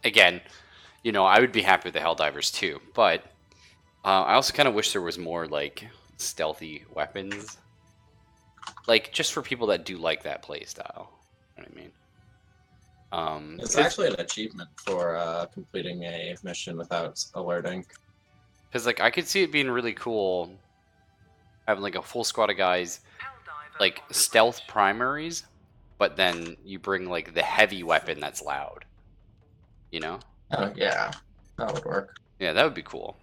again, you know, I would be happy with the Helldivers too, but I also kind of wish there was more like stealthy weapons, like just for people that do like that play style. You know what I mean? It's actually an achievement for completing a mission without alerting. Because like I could see it being really cool having like a full squad of guys, like stealth primaries, but then you bring like the heavy weapon that's loud. You know? Oh yeah, that would work. Yeah, that would be cool.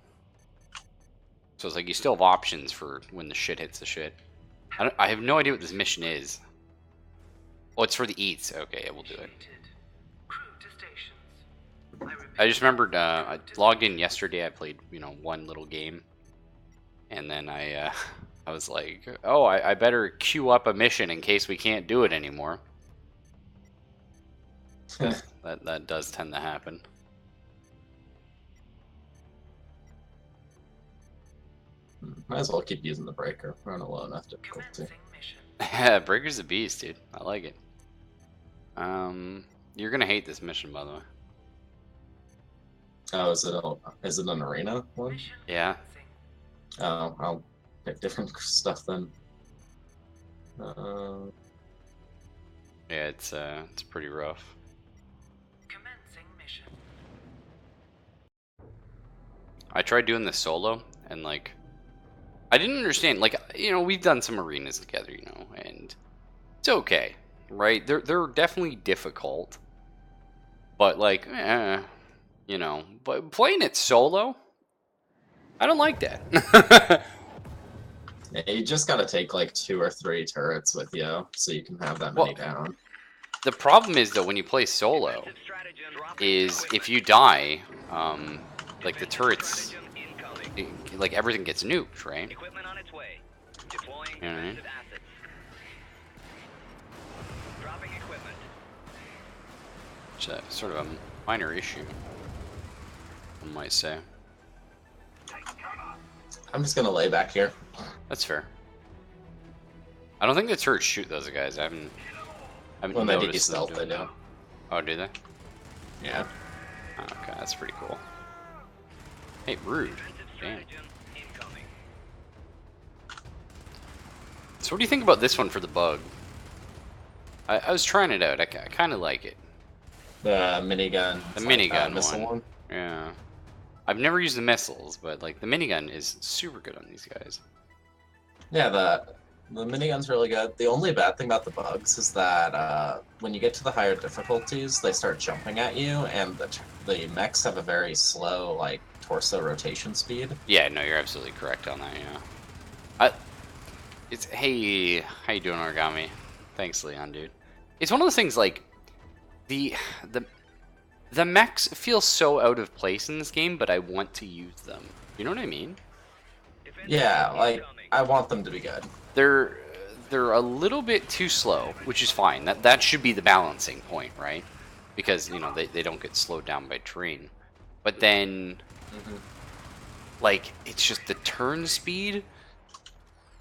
So it's like you still have options for when the shit hits the shit. I have no idea what this mission is. Oh, it's for the eats. Okay, yeah, we'll do it. I just remembered I logged in yesterday. I played, you know, one little game, and then I I was like, oh, I better queue up a mission in case we can't do it anymore. that does tend to happen. Might as well keep using the breaker. Run a low enough difficulty. Yeah, Breaker's a beast, dude. I like it. You're gonna hate this mission, by the way. Oh, is it an arena one? Yeah. Oh, I'll pick different stuff then. Yeah, it's pretty rough. I tried doing this solo, and like, I didn't understand. Like, you know, we've done some arenas together, you know, and it's okay, right? They're definitely difficult, but like, you know, but playing it solo, I don't like that. Yeah, you just gotta take like 2 or 3 turrets with you, so you can have that many down. The problem is though, when you play solo, is if you die, like the turrets, like everything gets nuked, right? You know what I mean? It's a, sort of a minor issue, one might say. I'm just gonna lay back here. That's fair. I don't think the turrets shoot those guys. I haven't When they noticed them de-stealth, doing they do. that. Oh, do they? Yeah. Oh, okay, that's pretty cool. Hey, rude. Damn. So what do you think about this one for the bug? I was trying it out. I kind of like it. The minigun. The minigun missile one. Yeah. I've never used the missiles, but like the minigun is super good on these guys. Yeah, the minigun's really good. The only bad thing about the bugs is that when you get to the higher difficulties, they start jumping at you, and the mechs have a very slow like torso rotation speed. Yeah, no, you're absolutely correct on that. Yeah. It's hey, how you doing, Origami? Thanks, Leon, dude. It's one of those things like the mechs feel so out of place in this game, but I want to use them. You know what I mean? Yeah, like I want them to be good. They're a little bit too slow, which is fine. That should be the balancing point, right? Because you know they don't get slowed down by terrain. But then, like it's just the turn speed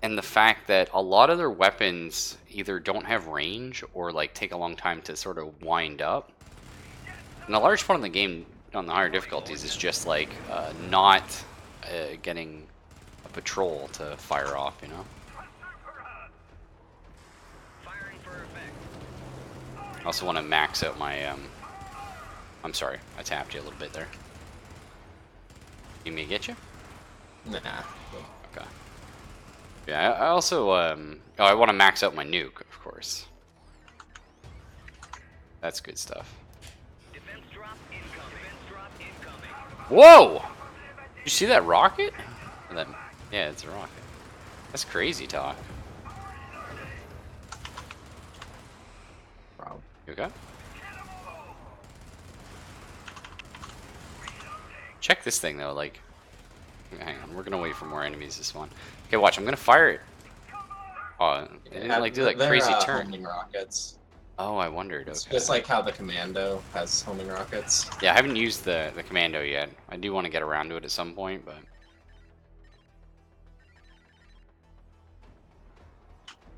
and the fact that a lot of their weapons either don't have range or like take a long time to sort of wind up. And a large part of the game on the higher difficulties is just like not getting a patrol to fire off, you know? I also want to max out my, I'm sorry, I tapped you a little bit there. You mean get you? Nah. Okay. Yeah, I also, oh, I want to max out my nuke, of course. That's good stuff. Whoa! Did you see that rocket? Yeah, it's a rocket. That's crazy talk. You okay? Check this thing though, like... Hang on, we're gonna wait for more enemies this one. Okay, watch, I'm gonna fire it. Oh, it didn't like do that crazy turn. Homing rockets. Oh, I wondered, It's okay. just like how the Commando has homing rockets. Yeah, I haven't used the Commando yet. I do want to get around to it at some point, but...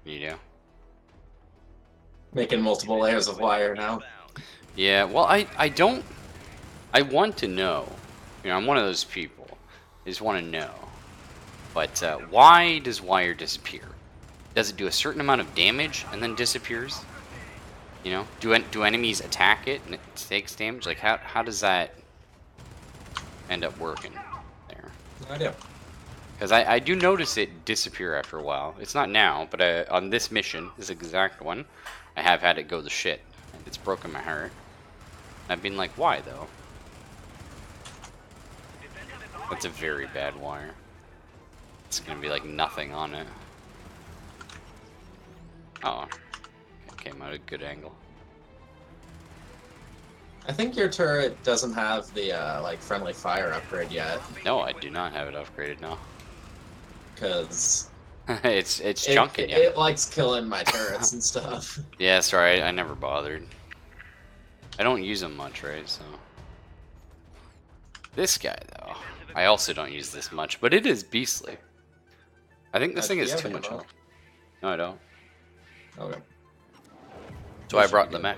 You do? Making multiple layers of wire now. Yeah, well, I don't... I want to know. You know, I'm one of those people. I just want to know. But why does wire disappear? Does it do a certain amount of damage and then disappears? You know, do enemies attack it and it takes damage? Like how does that end up working there? No idea. Because I do notice it disappear after a while. It's not now, but on this mission, this exact one, I have had it go to shit. And it's broken my heart. I've been like, why though? That's a very bad wire. It's gonna be like nothing on it. Oh, it came out at a good angle. I think your turret doesn't have the like friendly fire upgrade yet. No, I do not have it upgraded now. Because it's chunking you. It likes killing my turrets and stuff. Yeah, sorry, I never bothered. I don't use them much, right? So this guy though, I also don't use this much, but it is beastly. I think this thing is too much health. No, I don't. Okay. So I brought the mech.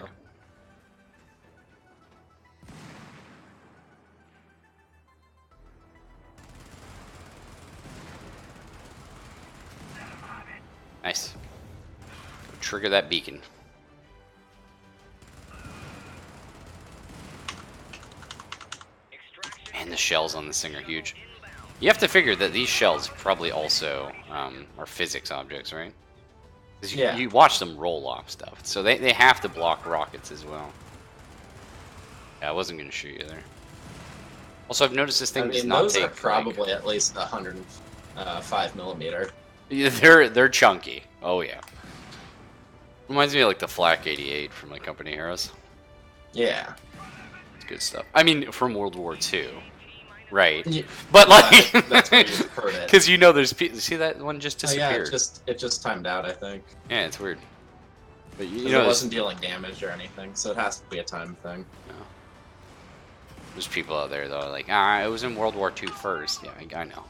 Nice. Go trigger that beacon. And the shells on this thing are huge. You have to figure that these shells probably also are physics objects, right? Because you watch them roll off stuff, so they have to block rockets as well. Yeah, I wasn't going to shoot you there. Also, I've noticed this thing does not those take... are probably at least 105mm. Yeah, they're chunky. Oh, yeah. Reminds me of like the Flak 88 from like Company Heroes. Yeah. It's good stuff. I mean, from World War II. Right. Yeah. But like... That's where you've heard it. Because you know there's people... See that one just disappeared? Oh, yeah, it just timed out, I think. Yeah, it's weird. But you know, know, it wasn't dealing damage or anything, so it has to be a time thing. No. There's people out there though, like, it was in World War II first. Yeah, I know.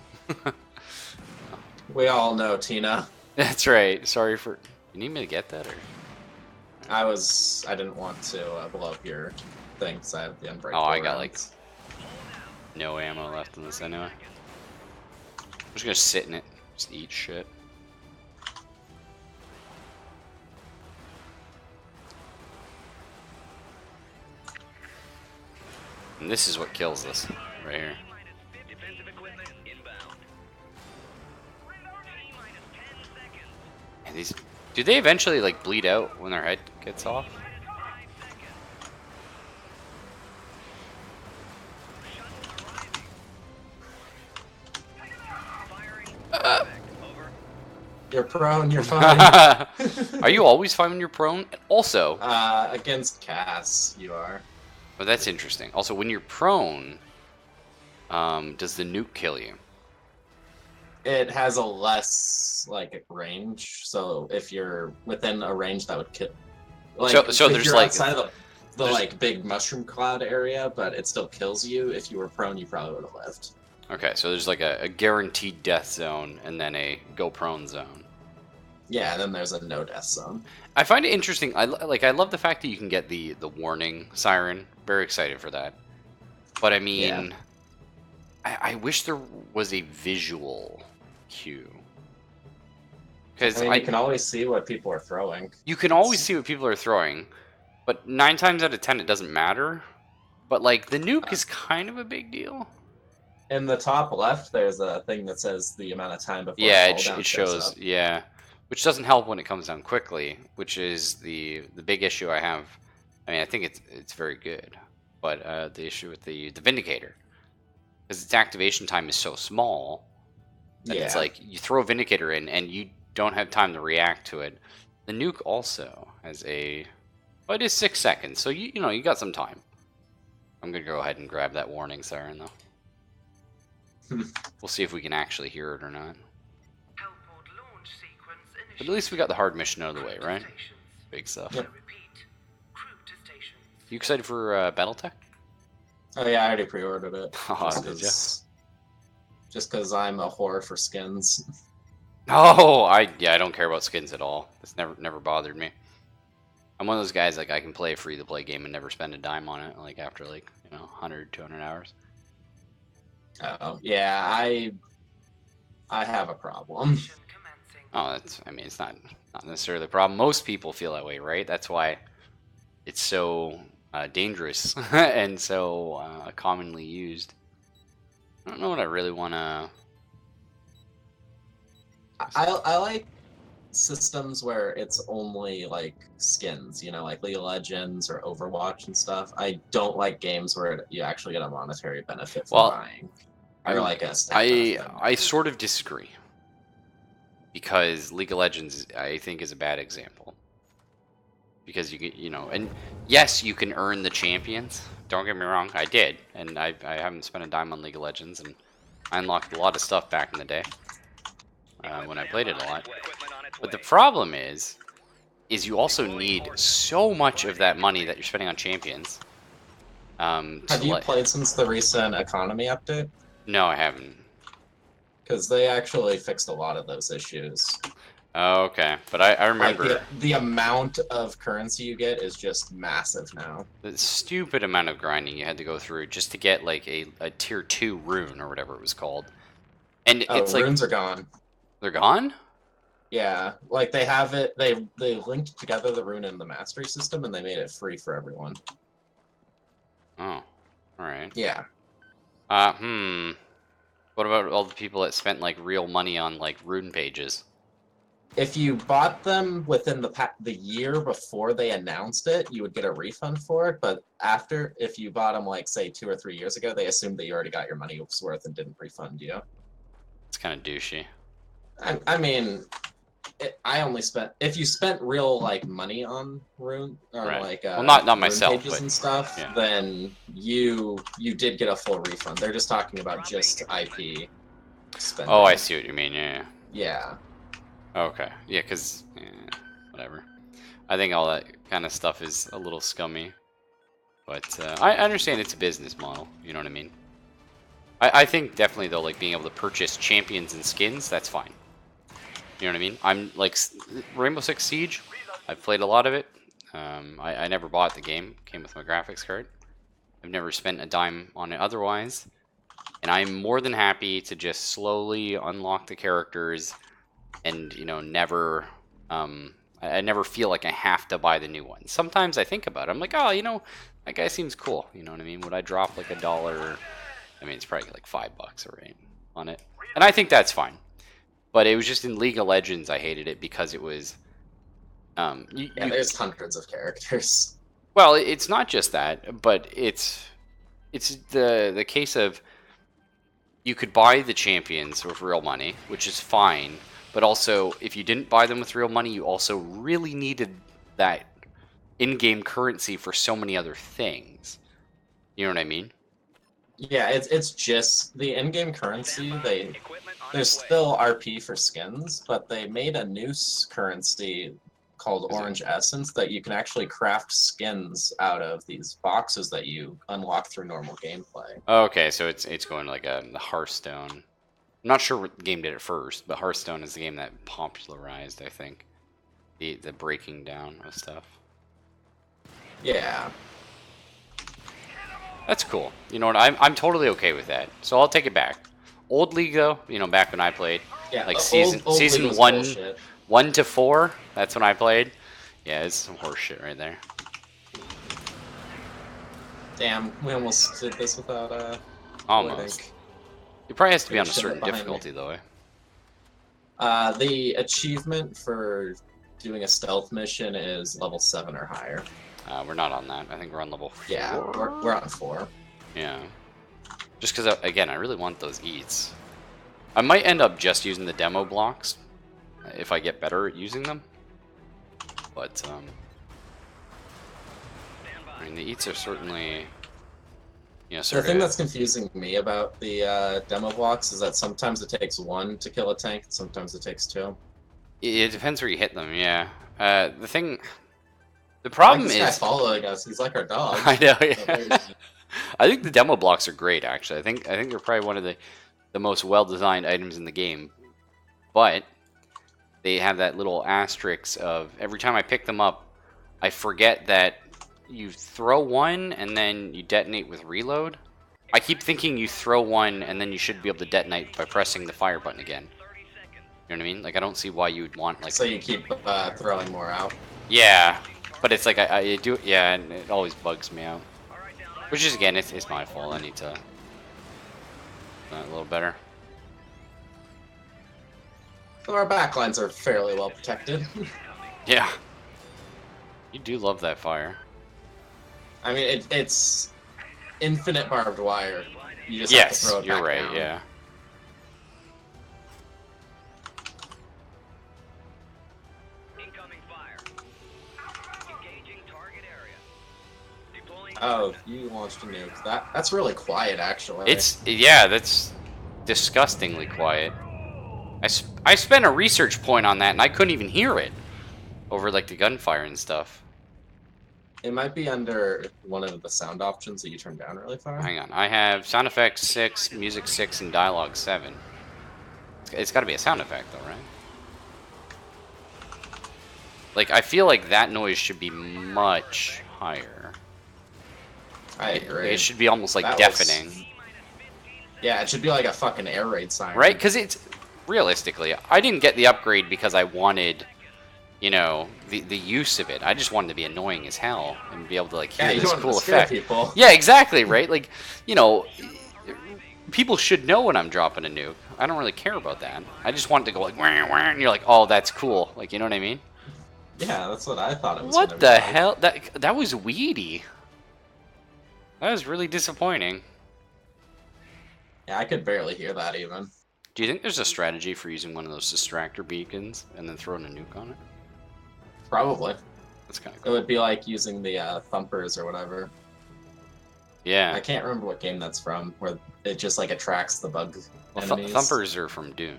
We all know, Tina. That's right. Sorry for... You need me to get that, or...? I didn't want to blow up your thing, because I have the unbreakable Oh, I got, like, rounds. no ammo left in this anyway. I'm just gonna sit in it. Just eat shit. And this is what kills us, right here. And these... Do they eventually, like, bleed out when their head gets off? You're prone, you're fine. Are you always fine when you're prone? Also... against Cass, you are. Oh, that's interesting. Also, when you're prone, does the nuke kill you? It has a less, like, range, so if you're within a range that would kill... Like, so there's, like... outside of the like, big mushroom cloud area, but it still kills you. If you were prone, you probably would have lived. Okay, so there's, like, a guaranteed death zone, and then a go prone zone. Yeah, and then there's a no death zone. I find it interesting. I love the fact that you can get the warning siren. Very excited for that. But I mean, yeah. I wish there was a visual cue. Because you can always see what people are throwing. You can always see what people are throwing, but 9 times out of 10 it doesn't matter. But like the nuke is kind of a big deal. In the top left, there's a thing that says the amount of time before. Yeah, it shows. Yeah. Which doesn't help when it comes down quickly, which is the big issue I have. I mean, I think it's very good, but the issue with the Vindicator, because its activation time is so small that it's like you throw a Vindicator in and you don't have time to react to it. The nuke also has well, it is 6 seconds, so you know you got some time. I'm gonna go ahead and grab that warning siren though. We'll see if we can actually hear it or not. But at least we got the hard mission out of the way, right? Big stuff. Yep. You excited for BattleTech? Oh yeah, I already pre-ordered it. Oh, did you? Just because I'm a whore for skins. Oh, I don't care about skins at all. It's never bothered me. I'm one of those guys, like, I can play a free-to-play game and never spend a dime on it, like, after, like, 100, 200 hours. Oh, yeah, I have a problem. Oh, I mean, it's not necessarily a problem. Most people feel that way, right? That's why it's so dangerous and so commonly used. I don't know what I really want to... I like systems where it's only like skins, like League of Legends or Overwatch and stuff. I don't like games where you actually get a monetary benefit from buying, or like a stat benefit. I sort of disagree, because League of Legends, I think, is a bad example. Because and yes, you can earn the champions. Don't get me wrong, I did, and I haven't spent a dime on League of Legends, and I unlocked a lot of stuff back in the day when I played it a lot. But the problem is you also need so much of that money that you're spending on champions. Have you played since the recent economy update? No, I haven't. Because they actually fixed a lot of those issues. Oh, okay, but I remember... Like the amount of currency you get is just massive now. The stupid amount of grinding you had to go through just to get, like, a tier 2 rune, or whatever it was called. And it's like... runes are gone. They're gone? Yeah, like they have it, they linked together the rune and the mastery system, and they made it free for everyone. Oh, alright. Yeah. What about all the people that spent, like, real money on, like, rune pages? If you bought them within the year before they announced it, you would get a refund for it, but after, if you bought them, like, say, 2 or 3 years ago, they assumed that you already got your money's worth and didn't refund you. It's kind of douchey. I mean... I only spent, if you spent real like money on rune or like well, not myself, pages but, and stuff, yeah. then you did get a full refund. They're just talking about just IP spending. Oh, I see what you mean. Yeah. Yeah. Okay. Yeah, because whatever. I think all that kind of stuff is a little scummy, but I understand it's a business model. You know what I mean? I think definitely though, like being able to purchase champions and skins, that's fine. You know what I mean? I'm like Rainbow Six Siege. I've played a lot of it. I never bought the game. Came with my graphics card. I've never spent a dime on it otherwise. And I'm more than happy to just slowly unlock the characters and, never... I never feel like I have to buy the new ones. Sometimes I think about it. I'm like, oh, that guy seems cool. You know what I mean? Would I drop like $1? I mean, it's probably like $5, right, on it. And I think that's fine. But it was just in League of Legends I hated it because it was... there's hundreds of characters. Well, it's not just that, but it's the case of you could buy the champions with real money, which is fine, but also if you didn't buy them with real money, you also really needed that in-game currency for so many other things. You know what I mean? Yeah, it's just the in-game currency. There's still RP for skins, but they made a new currency called Orange Essence that you can actually craft skins out of these boxes that you unlock through normal gameplay. Okay, so it's going like the Hearthstone. I'm not sure what game did it first, but Hearthstone is the game that popularized, I think, the breaking down of stuff. Yeah. That's cool. You know what? I'm totally okay with that. So I'll take it back. Old League though, back when I played, like season 1 to 4. That's when I played. Yeah, it's some horse shit right there. Damn, we almost did this without almost. It probably has to be on a certain difficulty though. The achievement for doing a stealth mission is level 7 or higher. We're not on that. I think we're on level 4. Yeah, we're on 4. Yeah. Just because, again, I really want those eats. I might end up just using the demo blocks if I get better at using them. But, I mean, the eats are certainly, the thing that's confusing me about the demo blocks is that sometimes it takes 1 to kill a tank, and sometimes it takes 2. It depends where you hit them, yeah. The problem is... This guy's following us. He's like our dog. I know, yeah. I think the demo blocks are great, actually. I think they're probably one of the most well-designed items in the game. But they have that little asterisk of every time I pick them up, I forget that you throw one and then you detonate with reload. I keep thinking you throw one and then you should be able to detonate by pressing the fire button again. You know what I mean? Like, I don't see why you would want, like... So you keep throwing more out? Yeah, but it's like, I do... Yeah, and it always bugs me out. Which is, again, it's my fault. I need to... a little better. So our backlines are fairly well protected. Yeah. You do love that fire. I mean, it's infinite barbed wire. You just have to throw it you're back right, down. yeah. Incoming fire. Engaging target area. Deploying. Oh, you launched a nuke. That's really quiet, actually. Yeah, that's disgustingly quiet. I spent a research point on that and I couldn't even hear it over like the gunfire and stuff. It might be under one of the sound options that you turn down really far. Hang on, I have sound effects 6, music 6, and dialogue 7. It's got to be a sound effect though, right? Like, I feel like that noise should be much higher. I agree. It should be almost like That deafening. Yeah, it should be like a fucking air raid siren. Right? Because it's... Realistically, I didn't get the upgrade because I wanted, you know, the use of it. I just wanted to be annoying as hell and be able to, like, hear you this wanted cool to scare effect. people. Yeah, exactly, right? Like, you know, people should know when I'm dropping a nuke. I don't really care about that. I just want it to go like, wah, wah, and you're like, oh, that's cool. Like, you know what I mean? Yeah, that's what I thought it was. What the hell? That was weedy. That was really disappointing. Yeah, I could barely hear that even. Do you think there's a strategy for using one of those distractor beacons and then throwing a nuke on it? Probably. That's kind of It cool. would be like using the thumpers or whatever. Yeah. I can't remember what game that's from, where it just like attracts the bug enemies. Thumpers are from Dune.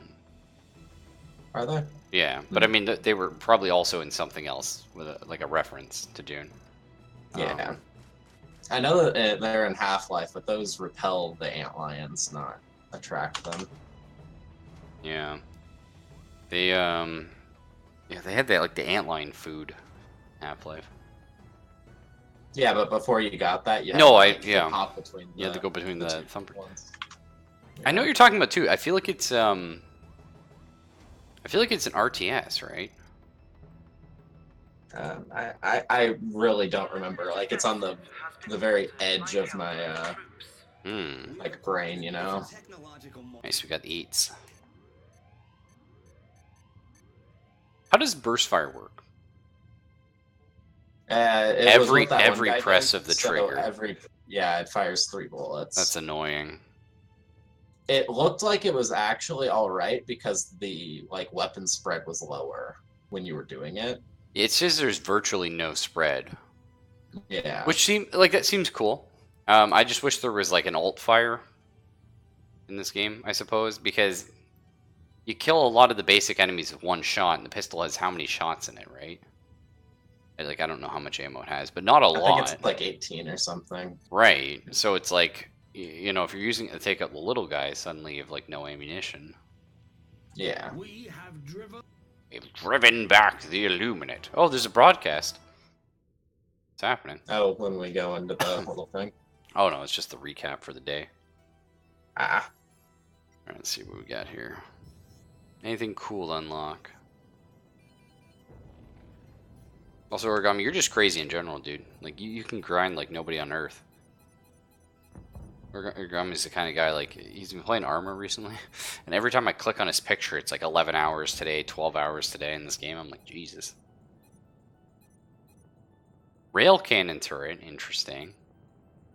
Are they? Yeah, but I mean, they were probably also in something else with like a reference to Dune. Yeah. I know that they're in Half-Life, but those repel the antlions, not attract them. Yeah. They yeah, they had that like the antlion food, Half-Life. Yeah, but before you got that, you had No, to hop between. You had to go between the two thumper. ones. I know what you're talking about too. I feel like it's an RTS, right? I really don't remember. Like, it's on the very edge of my like brain, you know. Nice, we got the eats. How does burst fire work? Every press of the trigger. It fires 3 bullets. That's annoying. It looked like it was actually all right because the like weapon spread was lower when you were doing it. It says there's virtually no spread. Yeah. Which that seems cool. I just wish there was like an alt fire in this game, I suppose, because you kill a lot of the basic enemies with one shot, and the pistol has how many shots in it, right? Like, I don't know how much ammo it has, but not a lot. I think it's like 18 or something. Right. So it's like, you know, if you're using it to take out the little guy, suddenly you have like no ammunition. Yeah. We have driven. We've driven back the Illuminate. Oh, there's a broadcast. What's happening? Oh, when we go into the little thing. Oh no, it's just the recap for the day. Ah. All right, let's see what we got here. Anything cool to unlock? Also, Origami, you're just crazy in general, dude. Like, you can grind like nobody on Earth. Origami's the kind of guy, like, he's been playing Armor recently, and every time I click on his picture, it's like 11 hours today, 12 hours today in this game. I'm like, Jesus. Rail cannon turret, interesting.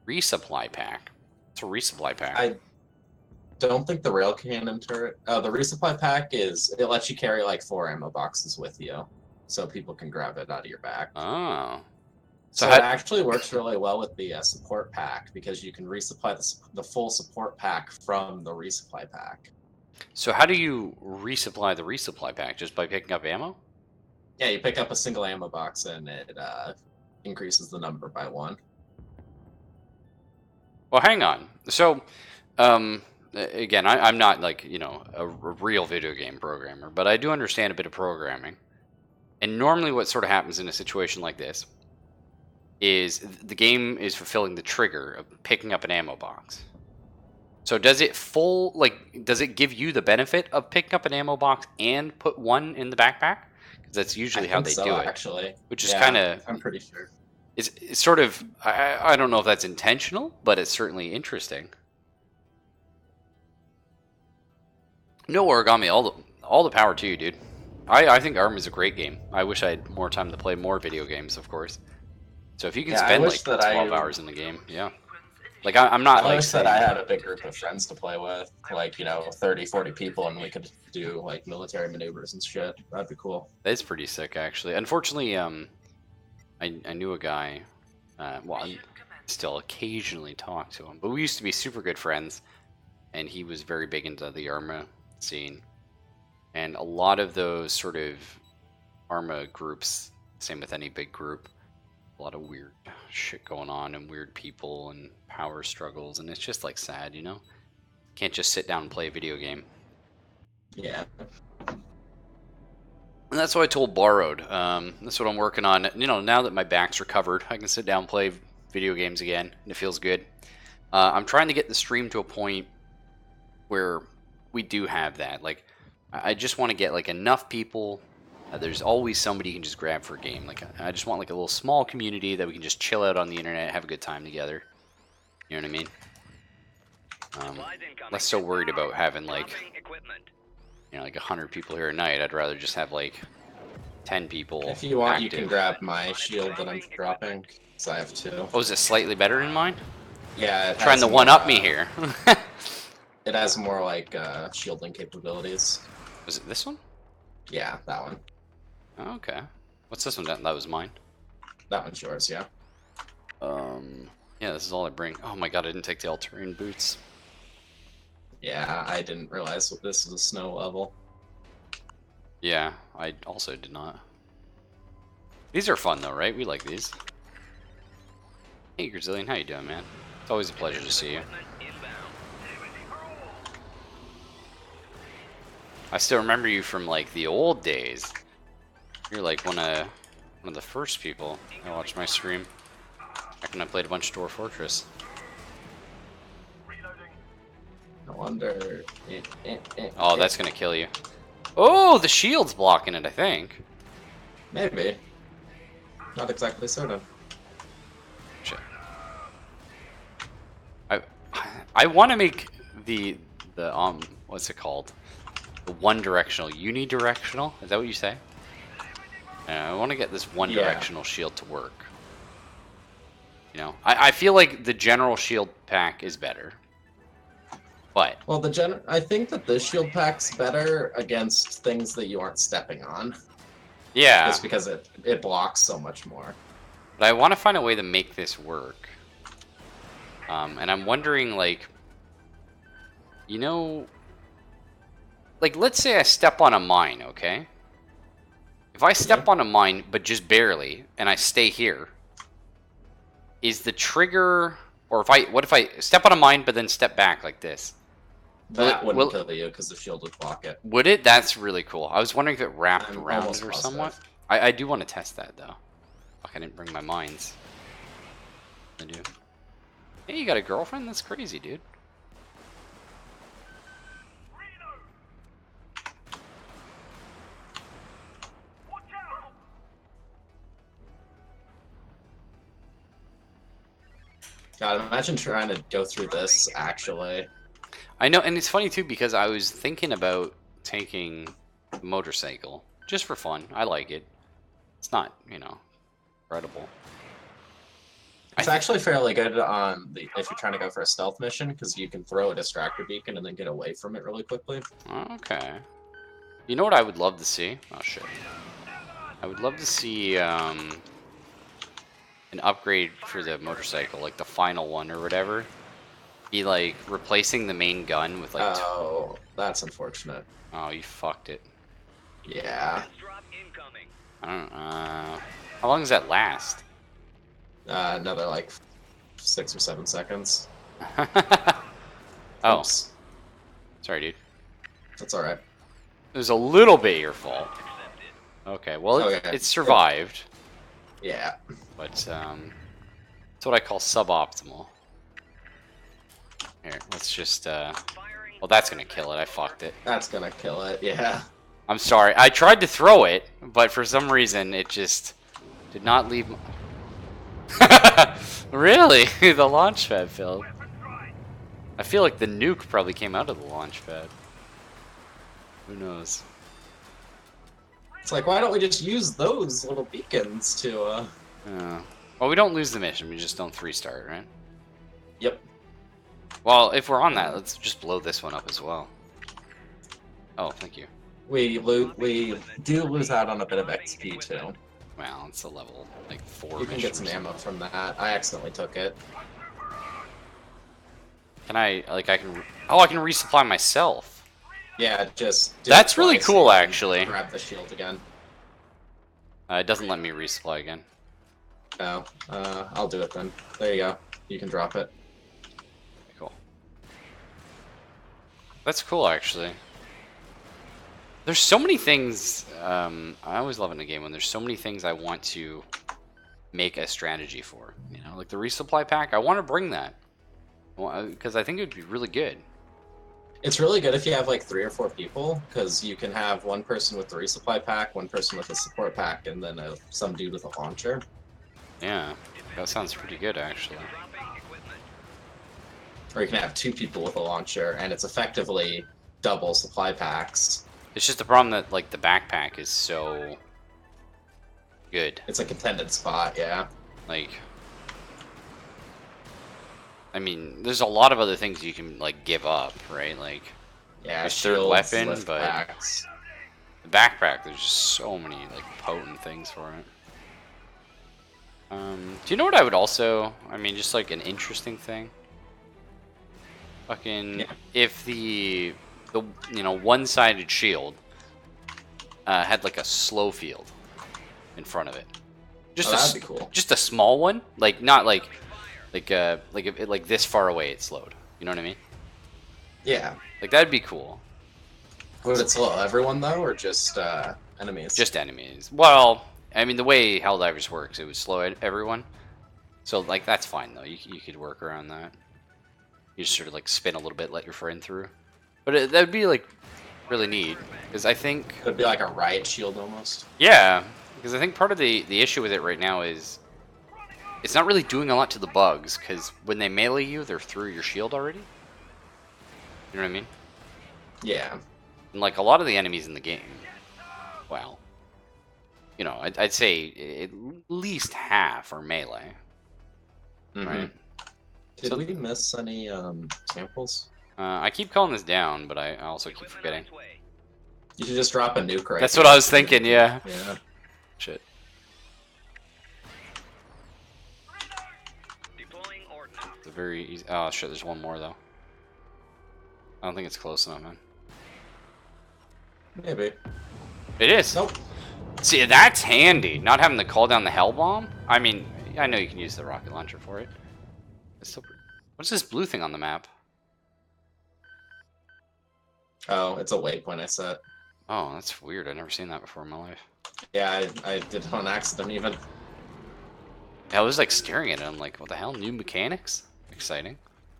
Resupply pack. It's a resupply pack. I don't think the rail cannon turret. Oh, the resupply pack it lets you carry like 4 ammo boxes with you, so people can grab it out of your back. Oh. So it actually works really well with the support pack because you can resupply the full support pack from the resupply pack. So how do you resupply the resupply pack? Just by picking up ammo? Yeah, you pick up a single ammo box and it increases the number by 1. Well, hang on. So, again, I'm not like, you know, a real video game programmer, but I do understand a bit of programming. And normally what sort of happens in a situation like this is the game is fulfilling the trigger of picking up an ammo box. So does it does it give you the benefit of picking up an ammo box and put one in the backpack? Because that's usually how they do it. Actually, which is kind of, I'm pretty sure. It's sort of, I don't know if that's intentional, but it's certainly interesting. No, Origami, all the power to you, dude. I think ARM is a great game. I wish I had more time to play more video games, of course. So if you can spend like 12 hours in the game, yeah. Like I'm not I wish that I had a big group of friends to play with, like, 30, 40 people, and we could do like military maneuvers and shit. That'd be cool. That's pretty sick, actually. Unfortunately, I knew a guy. Well, I still occasionally talk to him, but we used to be super good friends, and he was very big into the ARMA scene, and a lot of those sort of ARMA groups. Same with any big group. A lot of weird shit going on and weird people and power struggles, and it's just like sad, Can't just sit down and play a video game. Yeah. And that's what I told Borrowed. That's what I'm working on. Now that my back's recovered, I can sit down and play video games again, and it feels good. I'm trying to get the stream to a point where we do have that. Like, I just want to get like enough people. There's always somebody you can just grab for a game. Like, I just want like a little small community that we can just chill out on the internet, have a good time together. You know what I mean? Less so worried about having like, like 100 people here a night. I'd rather just have like 10 people. If you want, active. You can grab my shield that I'm dropping, because I have 2. Oh, is it slightly better than mine? Yeah. Trying to one-up me here. It has more like shielding capabilities. Was it this one? Yeah, that one. Oh, okay. What's this one? That was mine. That one's yours, yeah. Yeah, this is all I bring. Oh my god, I didn't take the all-terrain boots. Yeah, I didn't realize this was a snow level. Yeah, I also did not. These are fun though, right? We like these. Hey, Grazillion, how you doing, man? It's always a pleasure to see you. I still remember you from like the old days. You're like one of the first people that watched my stream back when I played a bunch of Dwarf Fortress. No wonder. Oh, that's gonna kill you. Oh, the shield's blocking it, I think. Maybe. Not exactly certain. Shit. I want to make the what's it called? The one-directional, unidirectional? Is that what you say? I want to get this one-directional shield to work. I feel like the general shield pack is better. But well, I think that the shield pack's better against things that you aren't stepping on. Yeah. Just because it blocks so much more. But I want to find a way to make this work. And I'm wondering, like, like, let's say I step on a mine, okay? If I step on a mine, but just barely, and I stay here, is the trigger, or what if I step on a mine, but then step back like this? That wouldn't kill you, because the shield would block it. Would it? That's really cool. I was wondering if it wrapped around it or somewhat. I do want to test that, though. Fuck, I didn't bring my mines. I do. Hey, you got a girlfriend? That's crazy, dude. God, imagine trying to go through this, actually. I know, and it's funny, too, because I was thinking about taking a motorcycle. Just for fun. I like it. It's not, incredible. It's actually fairly good on if you're trying to go for a stealth mission, because you can throw a distractor beacon and then get away from it really quickly. Okay. You know what I would love to see? Oh, shit. I would love to see, an upgrade for the motorcycle, like the final one or whatever. Be like replacing the main gun with like. Oh, that's unfortunate. Oh, you fucked it. Yeah. I don't know. How long does that last? Another like 6 or 7 seconds. Oh. Oops. Sorry, dude. That's alright. It was a little bit your fault. Okay, well, Okay. it survived, Yeah. but it's what I call suboptimal. Here, let's just well, that's gonna kill it. I fucked it. That's gonna kill it, yeah. I'm sorry. I tried to throw it, but for some reason it just did not leave. Really? The launch pad failed. I feel like the nuke probably came out of the launch pad. Who knows? It's like, why don't we just use those little beacons to, Well, we don't lose the mission. We just don't 3-star it, right? Yep. Well, if we're on that, let's just blow this one up as well. Oh, thank you. We do lose out on a bit of XP, too. Well, it's a level, like, 4 You can mission get some or something. ammo from that. I accidentally took it. Can I, like, I can... Oh, I can resupply myself. Yeah, just... do That's it really twice cool, and actually. Grab the shield again. It doesn't let me resupply again. No. I'll do it then. There you go. You can drop it. Cool. That's cool, actually. There's so many things, I always love in a game when there's so many things I want to make a strategy for. You know, like the resupply pack, I want to bring that. Because I think it would be really good. It's really good if you have like 3 or 4 people, because you can have one person with the resupply pack, one person with a support pack, and then some dude with a launcher. Yeah, that sounds pretty good, actually. Or you can have 2 people with a launcher, and it's effectively double supply packs. It's just the problem that, like, the backpack is so good. It's a contended spot, yeah. Like, I mean, there's a lot of other things you can, like, give up, right? Like, Yeah, there's third shields, weapon, lift but packs. the backpack, there's just so many, like, potent things for it. Do you know what I would also, I mean, just like an interesting thing? Fucking, Yeah. if the you know, one-sided shield had like a slow field in front of it. Just That'd be cool. just a small one, like not like like this far away it slowed. You know what I mean? Yeah. Like that'd be cool. Would it slow everyone, though, or just enemies? Just enemies. Well, I mean, the way Helldivers works, it would slow everyone. So, like, that's fine, though. You could work around that. You just sort of, like, spin a little bit, let your friend through. But that would be, like, really neat. Because I think... Could be like a riot shield, almost. Yeah. Because I think part of the issue with it right now is... It's not really doing a lot to the bugs. Because when they melee you, they're through your shield already. You know what I mean? Yeah. And, like, a lot of the enemies in the game... Well... You know, I'd say at least half are melee. Mm-hmm. Right. Did So- we miss any samples? I keep calling this down, but I also keep forgetting. You should just drop a nuke right That's here. what I was thinking, yeah. Yeah. Shit. Deploying ordnance. It's a very easy... Oh, shit, there's one more, though. I don't think it's close enough, man. Maybe. It is! Nope. See, that's handy, not having to call down the hell bomb. I mean, I know you can use the rocket launcher for it. It's still pretty... What's this blue thing on the map? Oh, it's a waypoint I set. Oh, that's weird. I've never seen that before in my life. Yeah, I did it on accident, even. I was, like, staring at it. I'm like, what the hell? New mechanics? Exciting.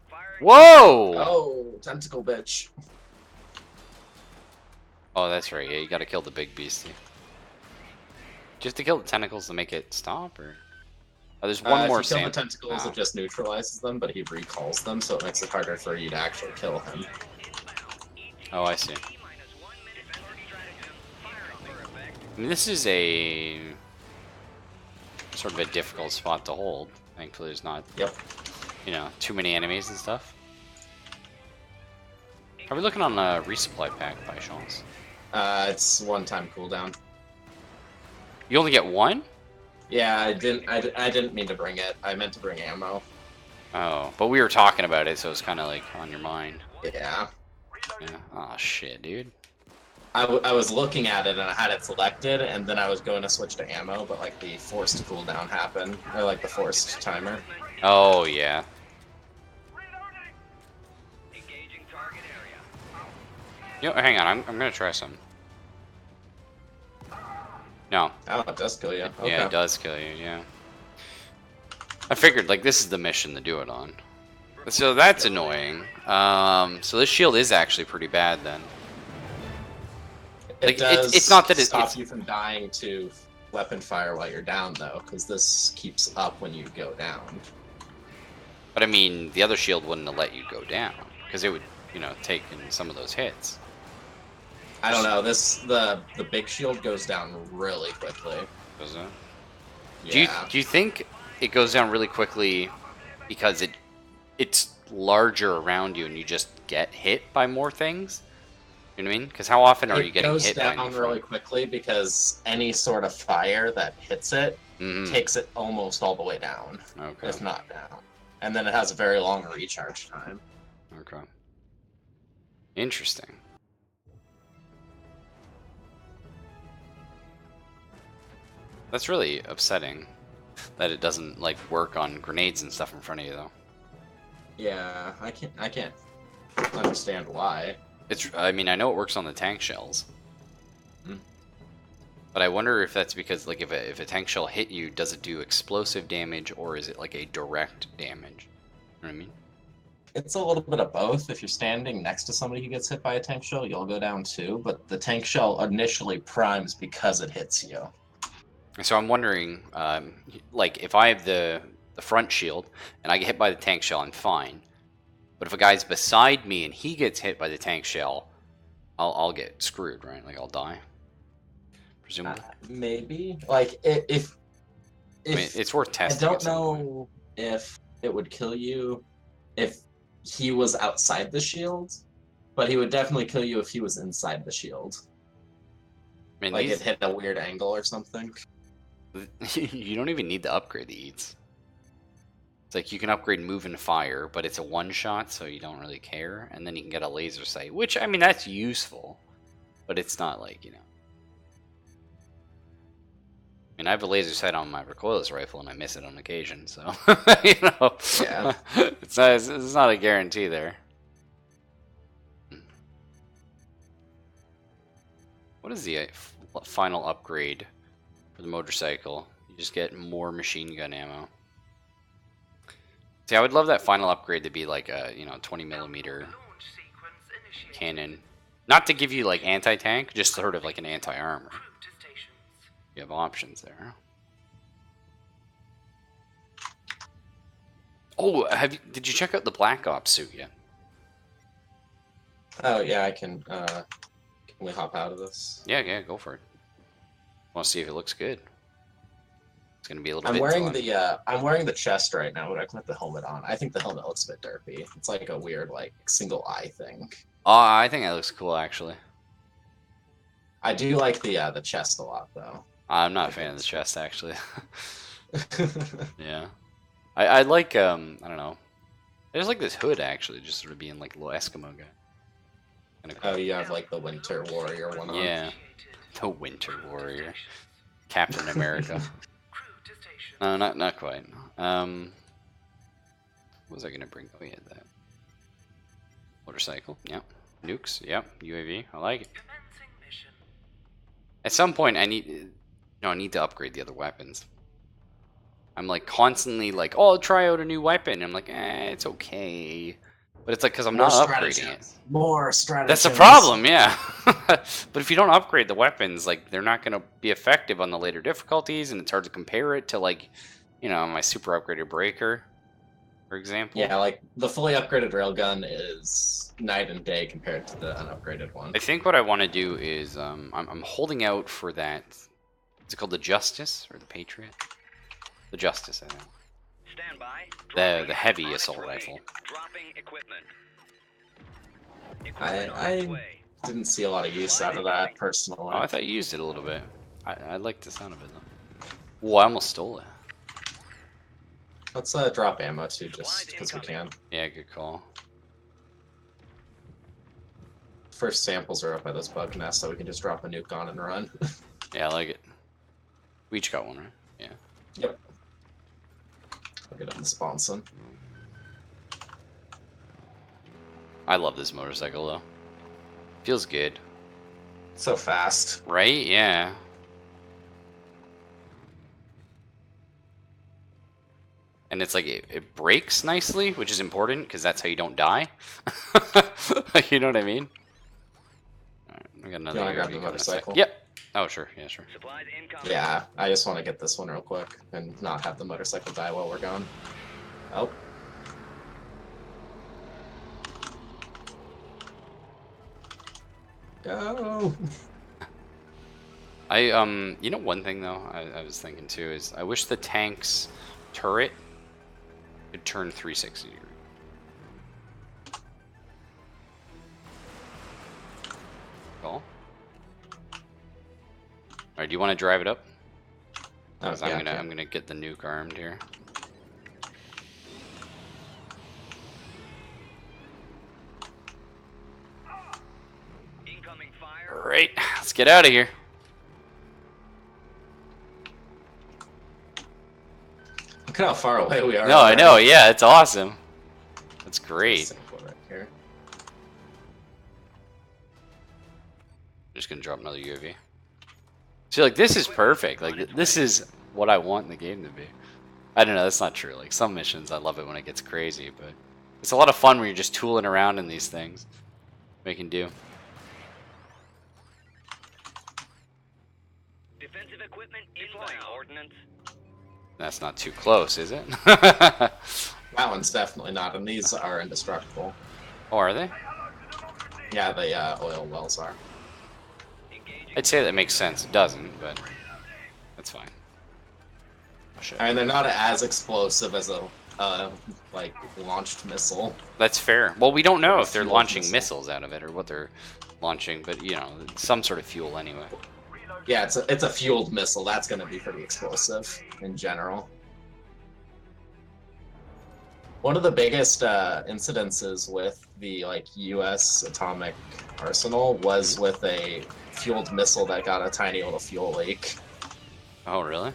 Firing. Whoa! Oh, tentacle bitch. Oh, that's right. Yeah, you gotta kill the big beastie. Do you have to kill the tentacles to make it stop, or? Oh, there's one more If you kill sample. the tentacles, Oh. it just neutralizes them, but he recalls them, so it makes it harder for you to actually kill him. Oh, I see. I mean, this is a sort of a difficult spot to hold. Thankfully, there's not, Yep. you know, too many enemies and stuff. Are we looking on a resupply pack by chance? It's one-time cooldown. You only get one? Yeah, I didn't mean to bring it. I meant to bring ammo. Oh, but we were talking about it, so it's kind of like on your mind. Yeah. Yeah. Oh shit, dude. I was looking at it and I had it selected, and then I was going to switch to ammo, but like the forced cooldown happened, or like the forced timer. Oh yeah. Engaging target area. You know, hang on. I'm gonna try some. No. Oh, it does kill you. Okay. Yeah, it does kill you, yeah. I figured, like, this is the mission to do it on. So that's annoying. So this shield is actually pretty bad then. It Like, does it's not that stop you from dying to weapon fire while you're down, though, because this keeps up when you go down. But I mean, the other shield wouldn't have let you go down, because it would, you know, take in some of those hits. I don't know. The big shield goes down really quickly. Does it? Yeah. Do you think it goes down really quickly because it's larger around you and you just get hit by more things? You know what I mean? Because how often are you getting hit? It goes down really quickly because any sort of fire that hits it takes it almost all the way down, if not down. And then it has a very long recharge time. Okay. Interesting. That's really upsetting that it doesn't like work on grenades and stuff in front of you though. Yeah, I can't understand why. I mean, I know it works on the tank shells. Hmm. But I wonder if that's because like if a tank shell hit you, does it do explosive damage or is it like a direct damage? You know what I mean? It's a little bit of both. If you're standing next to somebody who gets hit by a tank shell, you'll go down too, but the tank shell initially primes because it hits you. So I'm wondering, like, if I have the front shield and I get hit by the tank shell, I'm fine. But if a guy's beside me and he gets hit by the tank shell, I'll get screwed, right? Like, I'll die, presumably. Maybe. Like, if I mean, it's worth testing. I don't know if it would kill you if he was outside the shield, but he would definitely kill you if he was inside the shield. I mean, like, it hit a weird angle or something. You don't even need to upgrade the eats. It's like you can upgrade move and fire, but it's a one shot, so you don't really care. And then you can get a laser sight, which, I mean, that's useful, but it's not like, you know. I mean, I have a laser sight on my recoilless rifle, and I miss it on occasion, so, you know. Yeah. It's not a guarantee there. What is the final upgrade for the motorcycle? You just get more machine gun ammo. See, I would love that final upgrade to be like a, you know, 20mm cannon. Not to give you like anti-tank, just sort of like an anti-armor. You have options there. Oh, did you check out the Black Ops suit yet? Oh yeah, I can. Can we hop out of this? Yeah, go for it. Want to see if it looks good. It's gonna be a little I'm bit. I'm wearing the chest right now, but I can put the helmet on. I think the helmet looks a bit derpy. It's like a weird like single eye thing. I think that looks cool actually. I do like the chest a lot though. I'm not a fan of the chest actually. Yeah. I like I don't know. I just like this hood actually, just sort of being like a little Eskimo guy. Kinda cool. Oh, you have like the Winter Warrior one on. Yeah. The Winter Warrior. Captain America. No, not quite. What was I gonna bring? Oh yeah, that motorcycle. Yep. Nukes. Yep. UAV. I like it. At some point, I need to upgrade the other weapons. I'm like constantly like, oh, I'll try out a new weapon. I'm like, it's okay, but it's like because I'm not upgrading it. More strategy. That's the problem, yeah. But if you don't upgrade the weapons, like they're not gonna be effective on the later difficulties, and it's hard to compare it to like, you know, my super upgraded breaker, for example. Yeah, like the fully upgraded railgun is night and day compared to the unupgraded one. I think what I want to do is I'm holding out for that. Is it called the Justice or the Patriot? The Justice, I think. Stand by. The heavy assault rifle. Dropping equipment. I didn't see a lot of use out of that personally. Oh, I thought you used it a little bit. I like the sound of it though. Oh, I almost stole it. Let's drop ammo too, just because we can. Yeah, good call. First samples are up by this bug nest, so we can just drop a nuke on and run. Yeah, I like it. We each got one, right? Yeah. Yep. I'll get on the sponson. I love this motorcycle though. Feels good. So fast. Right? Yeah. and it's like it breaks nicely, which is important because that's how you don't die. You know what I mean? All right, we got another. You wanna grab UAV the coming in a sec. motorcycle? Yep. Oh sure, yeah sure. Supplies incoming. Yeah, I just want to get this one real quick and not have the motorcycle die while we're gone. Oh. Go! You know one thing though, I was thinking too is I wish the tank's turret could turn 360 degrees. Cool. Alright, do you want to drive it up? Oh, 'Cause yeah, I'm gonna get the nuke armed here. Incoming fire. Alright, let's get out of here. Look at how far away we are. No, I know, yeah, it's awesome. That's great. Right here. Just gonna drop another UAV. See, like, this is perfect. Like, this is what I want the game to be. I don't know, that's not true. Like, some missions, I love it when it gets crazy, but it's a lot of fun when you're just tooling around in these things. Making do. Defensive equipment deploying ordnance. That's not too close, is it? That one's definitely not, and these are indestructible. Oh, are they? Yeah, the oil wells are. Engaging. I'd say that makes sense. It doesn't, but that's fine. Oh, shit. I mean, they're not as explosive as a like launched missile. That's fair. Well, we don't know Or if they're fuel launching missile. missiles out of it or what they're launching, but you know, some sort of fuel anyway. Yeah, it's a fueled missile. That's going to be pretty explosive in general. One of the biggest incidences with the U.S. atomic arsenal was with a fueled missile that got a tiny little fuel leak. Oh, really?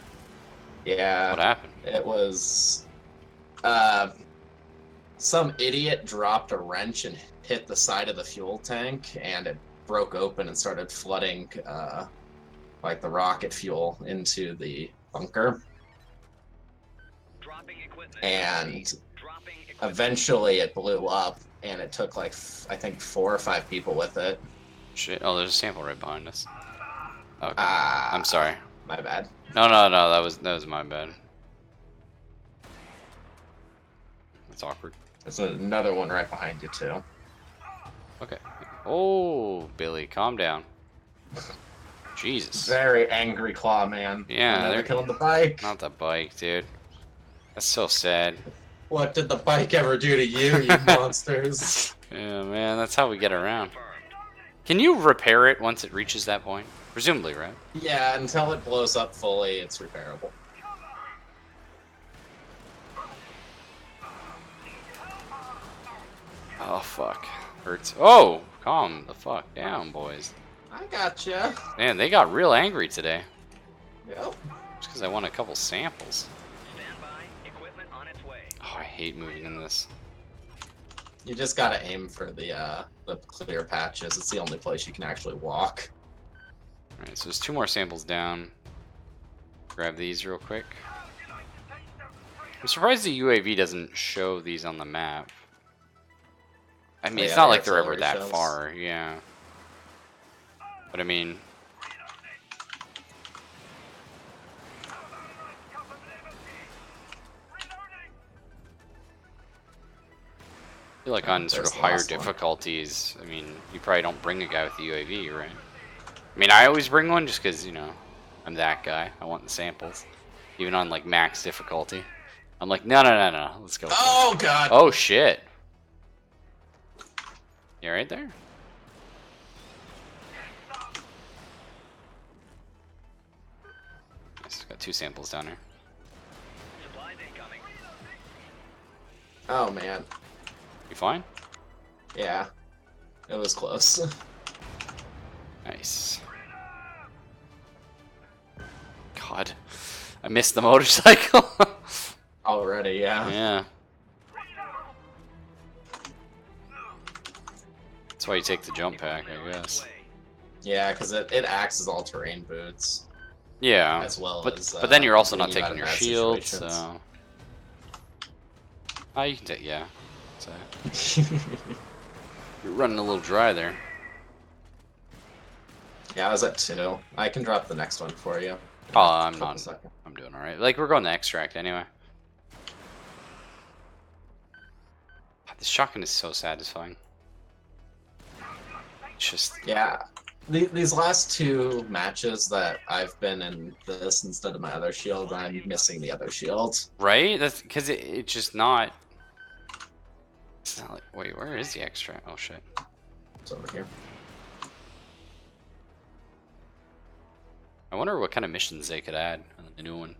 Yeah. What happened? It was some idiot dropped a wrench and hit the side of the fuel tank, and it broke open and started flooding the rocket fuel into the bunker. Dropping equipment. And Dropping equipment. eventually it blew up, and it took I think 4 or 5 people with it. Shit. Oh, there's a sample right behind us. Okay. Ah, I'm sorry. my bad. No, that was my bad. That's awkward. There's another one right behind you too. Okay. Oh, Billy, calm down. Jesus. Very angry claw man. Yeah, Never they're- killing the bike. Not the bike, dude. That's so sad. What did the bike ever do to you, you monsters? Yeah, man, that's how we get around. Confirmed. Can you repair it once it reaches that point? Presumably, right? Yeah, until it blows up fully, it's repairable. Oh, fuck. Hurts. Oh, calm the fuck down, boys. I gotcha. Man, they got real angry today. Yep. Just because I won a couple samples. Stand by. Equipment on its way. Oh, I hate moving in this. You just gotta aim for the clear patches. It's the only place you can actually walk. Alright, so there's 2 more samples down. Grab these real quick. I'm surprised the UAV doesn't show these on the map. I mean, Oh, it's yeah, not the like they're ever artillery that shells. far, yeah. But I mean... I feel like on sort There's of the higher last one. difficulties, I mean, you probably don't bring a guy with the UAV, right? I mean, I always bring one just because, you know, I'm that guy. I want the samples. Even on, like, max difficulty. I'm like, no, let's go. Oh god! Oh, shit. You right there? Nice, got 2 samples down here. Supplies incoming. Oh man. You fine? Yeah. It was close. Nice. God. I missed the motorcycle. Already, yeah. Yeah. That's why you take the jump pack, I guess. Yeah, because it acts as all-terrain boots. Yeah. As well But as, then you're also when not you got taking in your bad shield, situations. so... You can take, yeah. So, you're running a little dry there. Yeah, I was at 2. I can drop the next one for you. Oh, I'm Couple not. seconds. I'm doing all right. Like, we're going to extract anyway. This shotgun is so satisfying. It's just... Yeah. These last 2 matches that I've been in this instead of my other shield, I'm missing the other shield. Right? That's because it's just not... It's not like... Wait, where is the extract? Oh, shit. It's over here. I wonder what kind of missions they could add on the new one.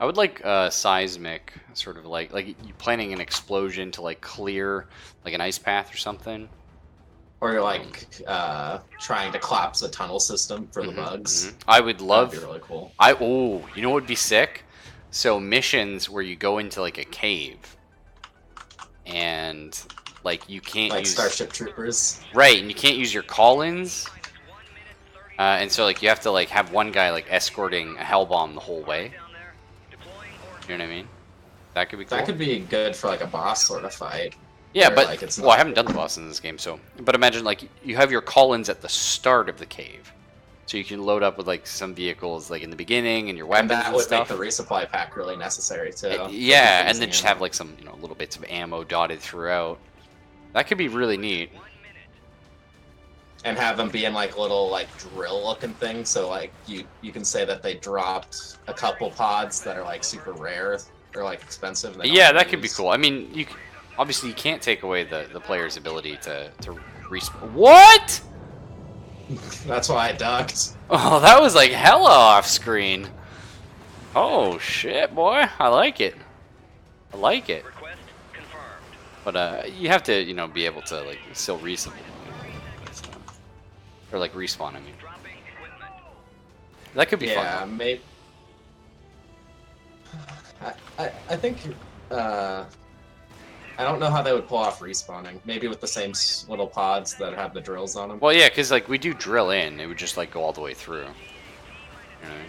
I would like seismic, sort of like you planning an explosion to like clear like an ice path or something. Or you're like trying to collapse a tunnel system for the bugs. I would love. That'd be really cool. You know what would be sick? So missions where you go into like a cave, and like you can't Like use Starship Troopers. right, and you can't use your call-ins. And so like you have to like have one guy like escorting a hell bomb the whole way. You know what I mean? That could be cool. That could be good for like a boss sort of fight. Yeah, where, but like, it's well, I not- haven't done the boss in this game, so. But imagine like you have your call-ins at the start of the cave, so you can load up with like some vehicles like in the beginning and your And weapons that and would stuff. make the resupply pack really necessary too. Yeah, and then just have like some little bits of ammo dotted throughout. That could be really neat. And have them be in like little like drill looking things, so like you can say that they dropped a couple pods that are like super rare or like expensive. and they don't Yeah, have that to could be use. cool. I mean, obviously you can't take away the player's ability to respawn. What? That's why I ducked. Oh, that was like hella off screen. Oh shit, boy, I like it. I like it. Request confirmed. But you have to, be able to like still respawn. Or like respawn, I mean. Dropping equipment. That could be Yeah, fun. maybe. I think I don't know how they would pull off respawning. Maybe with the same little pods that have the drills on them. Well, yeah, because like we do drill in, it would just like go all the way through. You know?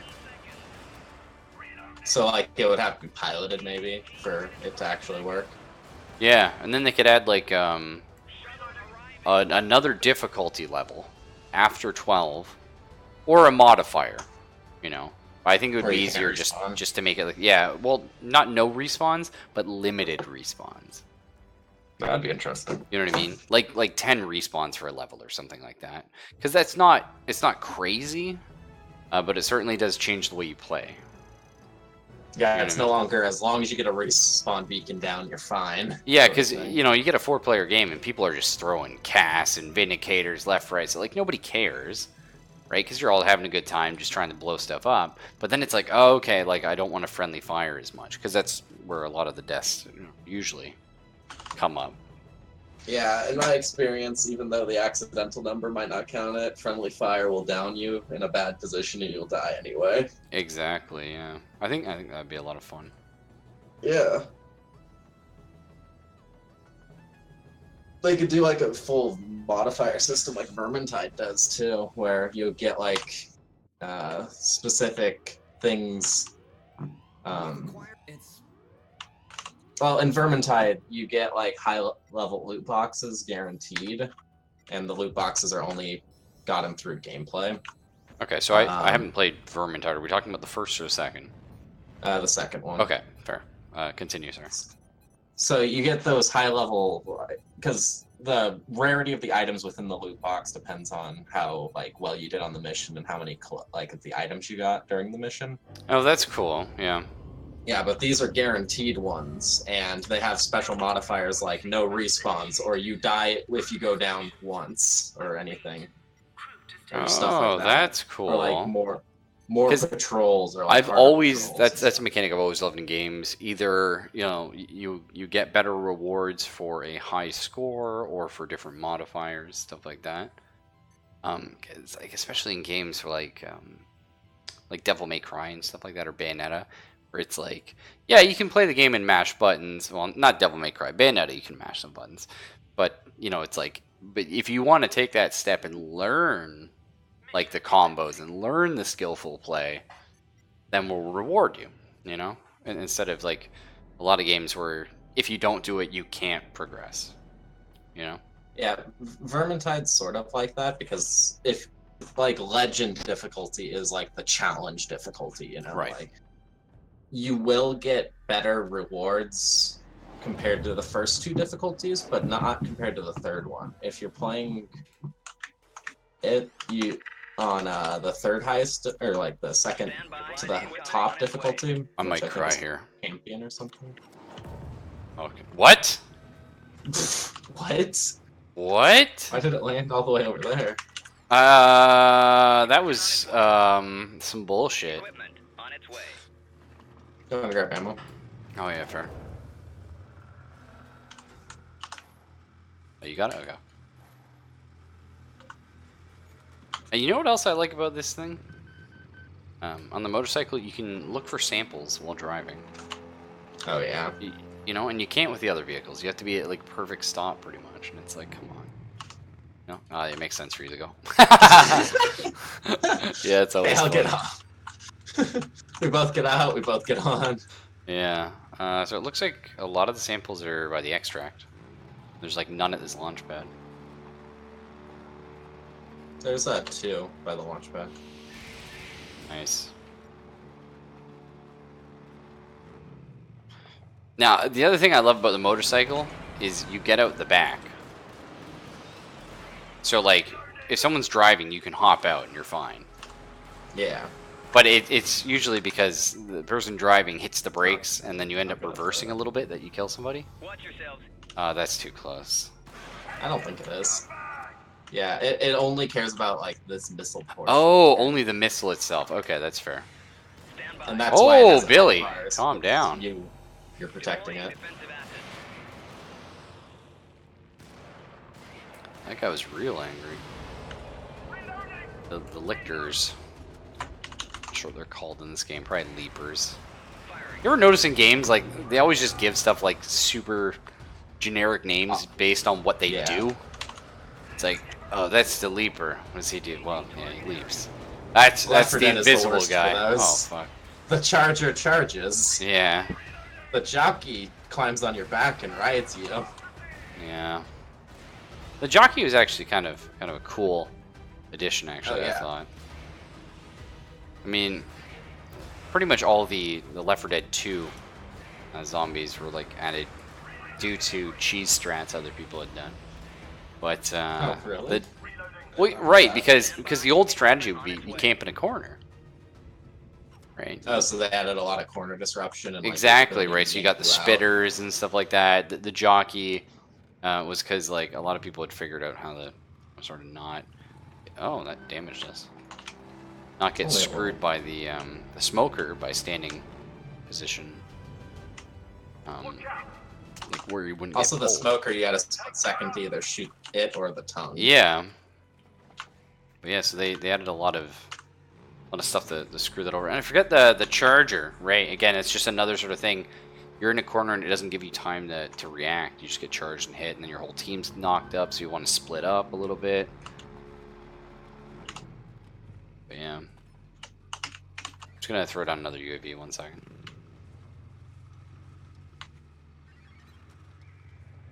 So like it would have to be piloted maybe for it to actually work. Yeah, and then they could add like another difficulty level after 12, or a modifier. But I think it would Or be you can easier respawn. just to make it like not no respawns, but limited respawns. That'd be interesting. You know what I mean? Like 10 respawns for a level or something like that. Because it's not crazy, but it certainly does change the way you play. Yeah, You it's know no longer as long as you get a respawn beacon down, you're fine. Yeah, sort of because thing. you get a 4-player game and people are just throwing casts and vindicators left, right. So like nobody cares, right? Because you're all having a good time just trying to blow stuff up. But then it's like, oh, okay, like I don't want a friendly fire as much because that's where a lot of the deaths usually come up. Yeah, in my experience, even though the accidental number might not count it, friendly fire will down you in a bad position and you'll die anyway. Exactly. Yeah. I think that'd be a lot of fun. Yeah. They could do like a full modifier system like Vermintide does too, where you get like specific things. Well, in Vermintide, you get like high-level loot boxes guaranteed, and the loot boxes are only gotten through gameplay. Okay, so I haven't played Vermintide. Are we talking about the first or the second? The second one. Okay, fair. Continue, sir. So you get those high-level, because the rarity of the items within the loot box depends on how well you did on the mission and how many of the items you got during the mission. Oh, that's cool. Yeah. Yeah, but these are guaranteed ones, and they have special modifiers like no respawns, or you die if you go down once, or anything. Or stuff Oh, like that. that's cool. Or like more 'Cause patrols, or like I've harder always patrols. that's a mechanic I've always loved in games. Either you get better rewards for a high score or for different modifiers, stuff like that. 'Cause, like especially in games for like Devil May Cry and stuff like that, or Bayonetta, where it's like, yeah, you can play the game and mash buttons. Well, not Devil May Cry, Bayonetta, you can mash some buttons, but it's like, but if you want to take that step and learn like the combos and learn the skillful play, then we'll reward you, and instead of like a lot of games where if you don't do it, you can't progress. You know? Yeah, Vermintide's sort of like that because if like legend difficulty is like the challenge difficulty, you know, Right. like you will get better rewards compared to the first two difficulties, but not compared to the third one. If you're playing it you on the third highest or like the second to the top difficulty, I which might think cry is here. champion or something. Okay. What? What? What? Why did it land all the way over there? That was some bullshit. Equipment on its way. Go and grab ammo. Oh yeah, fair. Oh, you got it? Okay. And you know what else I like about this thing? On the motorcycle, you can look for samples while driving. Oh yeah. You know, and you can't with the other vehicles. You have to be at like perfect stop, pretty much. And it's like, come on. No, it makes sense for you to go. Yeah, it's always. Hey, I'll fun. get off. We both get out. We both get on. Yeah. So it looks like a lot of the samples are by the extract. There's like none at this launch pad. There's two by the launch pad. Nice. Now, the other thing I love about the motorcycle is you get out the back. So, like, if someone's driving, you can hop out and you're fine. Yeah. But it's usually because the person driving hits the brakes and then you end up reversing a little bit that you kill somebody. Watch yourselves. That's too close. I don't think it is. Yeah, it only cares about like this missile portion. Oh, only the missile itself. Okay, that's fair. Stand by. And that's why it Oh, has Billy, bars, calm because down. You're protecting it. Defensive assets. That guy was real angry. The lictors. Not sure what they're called in this game. Probably leapers. You ever notice in games, like, they always just give stuff, like, super generic names based on what they Yeah. do? It's like, oh, that's the leaper. What does he do? Well, yeah, he leaps. That's Left 4 the Dead is the invisible worst for guy. Oh, those. fuck. The charger charges. Yeah. The jockey climbs on your back and rides you. Yeah. The jockey was actually kind of a cool addition, actually, Oh, yeah. I thought. I mean, pretty much all the Left 4 Dead 2 zombies were like added due to cheese strats other people had done. But Oh, really? well, right, because the old strategy would be you camp in a corner, right? Oh, so they added a lot of corner disruption and like, Exactly, ability right. to So you yank got the you out. spitters and stuff like that. The jockey was because like a lot of people had figured out how to sort of not. Oh, that damaged us. Not get Only a screwed by the smoker by standing position. Like where you wouldn't Also, get the pulled. smoker, you had a split second to either shoot it or the tongue. Yeah. But yeah, so they added a lot of stuff to screw that over. And I forget the charger, right? Again, it's just another sort of thing. You're in a corner and it doesn't give you time to react. You just get charged and hit, and then your whole team's knocked up, so you want to split up a little bit. But yeah. I'm just gonna throw down another UAV 1 second.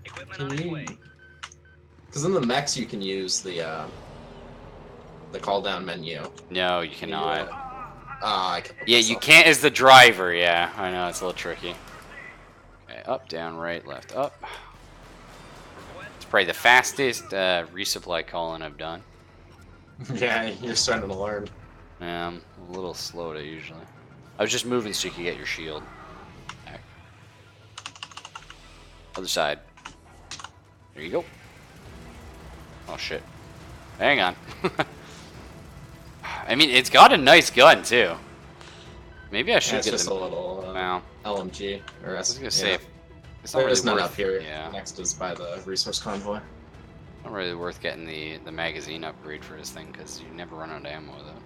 Equipment on its way. Because in the mechs, you can use the call down menu. No, you cannot. I can put Yeah, you myself- can't as the driver, yeah. I know, it's a little tricky. Okay, up, down, right, left, up. It's probably the fastest resupply calling I've done. Yeah, you're starting to learn. Yeah, I'm a little slow to usually. I was just moving so you could get your shield. Back. Other side. There you go. Oh shit. Hang on. I mean, it's got a nice gun too. Maybe I Yeah, should it's get just the. a little Well, LMG or I S. was gonna say, yeah. it's not There's really none worth. up here. Yeah, Next is by the resource convoy. not really worth getting the magazine upgrade for this thing because you never run out of ammo with it.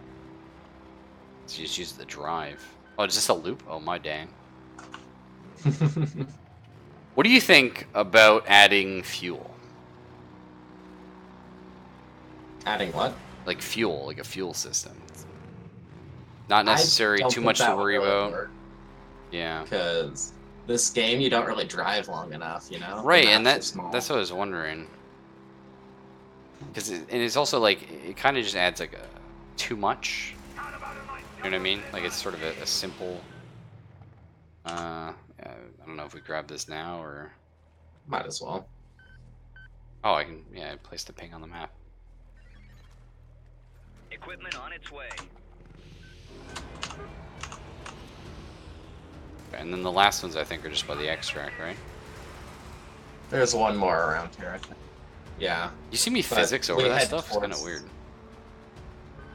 So you just use the drive. Oh, is this a loop? Oh my dang. What do you think about adding fuel? Adding what? Like fuel, like a fuel system. Not necessary, I don't too think much to that would worry really about. work, Yeah. because this game, you don't really drive long enough, you know? The Right, and maps are small. that's what I was wondering. Because and it's also like it kind of just adds like too much. You know what I mean? Like it's sort of a simple. I don't know if we grab this now or. Might as well. Oh, I can. Yeah, I placed the ping on the map. Equipment on its way. And then the last ones I think are just by the extract, right? There's one more around here, I think. Yeah. You see me But physics over we that head stuff? It's kind of towards- weird.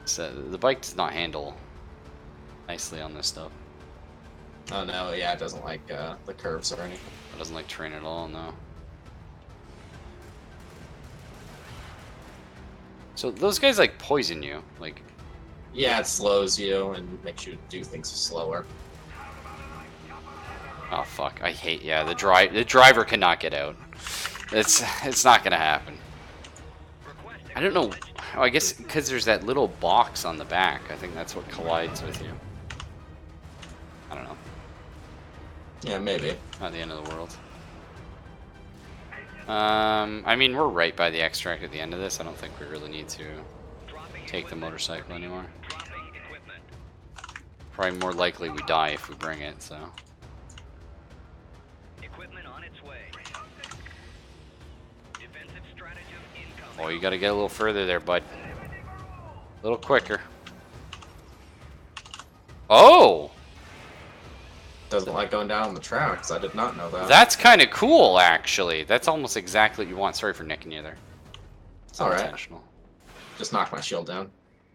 So the bike does not handle nicely on this stuff. Oh no, yeah, it doesn't like the curves or anything. It doesn't like terrain at all, no. So those guys like poison you, like. Yeah, it slows you and makes you do things slower. Oh fuck! I hate. Yeah, the driver cannot get out. It's not gonna happen. I don't know. Oh, I guess because there's that little box on the back. I think that's what collides with you. I don't know. Yeah, maybe. Not the end of the world. I mean, we're right by the extract at the end of this. I don't think we really need to take the motorcycle anymore. Probably more likely we die if we bring it, so. Equipment on its way. Defensive stratagem incoming. Oh, you gotta get a little further there, bud. A little quicker. Oh! Doesn't like going down on the tracks. I did not know that. That's kind of cool, actually. That's almost exactly what you want. Sorry for nicking you there. It's All right. intentional. Just knock my shield down.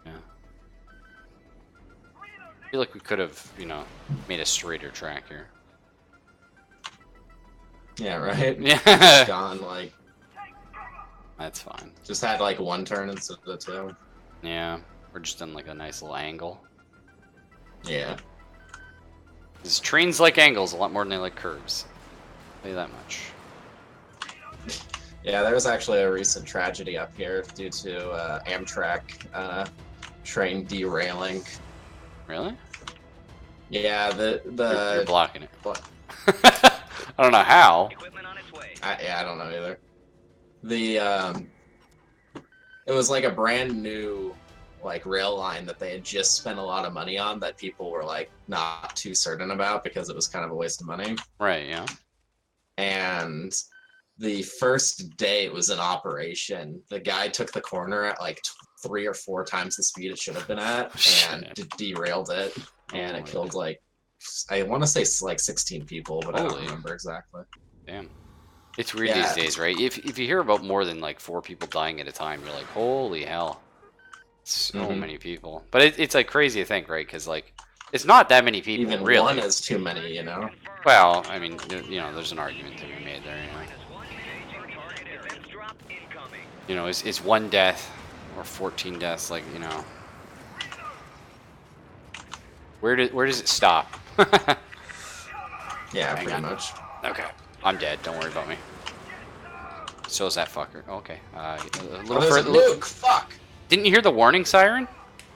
Yeah. I feel like we could have, you know, made a straighter track here. Yeah, right? Yeah. Gone, like, That's fine. just had like one turn instead of the two. Yeah. We're just on like a nice little angle. Yeah. Because trains like angles a lot more than they like curves. I'll tell you that much. Yeah, there was actually a recent tragedy up here due to Amtrak train derailing. Really? Yeah, You're blocking it. What? I don't know how. Equipment on its way. I don't know either. It was like a brand new like rail line that they had just spent a lot of money on that people were like not too certain about because it was kind of a waste of money. Right, yeah. And the first day it was in operation, the guy took the corner at like 3 or 4 times the speed it should have been at and derailed it, and it killed like, I want to say like 16 people, but I don't Holy. remember exactly. Damn. It's weird Yeah. these days, right? If you hear about more than like 4 people dying at a time, you're like, holy hell. So Mhm. many people. But it's like crazy to think, right? Because like, it's not that many people, Even really. one is too many, you know? Well, I mean, you know, there's an argument to be made there, you know. Target defense drop incoming. You know, is 1 death or 14 deaths, like, you know. Where does it stop? Yeah, Hang pretty on. much. Okay, I'm dead. Don't worry about me. So is that fucker. Okay, a Oh, little there's a further. nuke! Fuck! Didn't you hear the warning siren?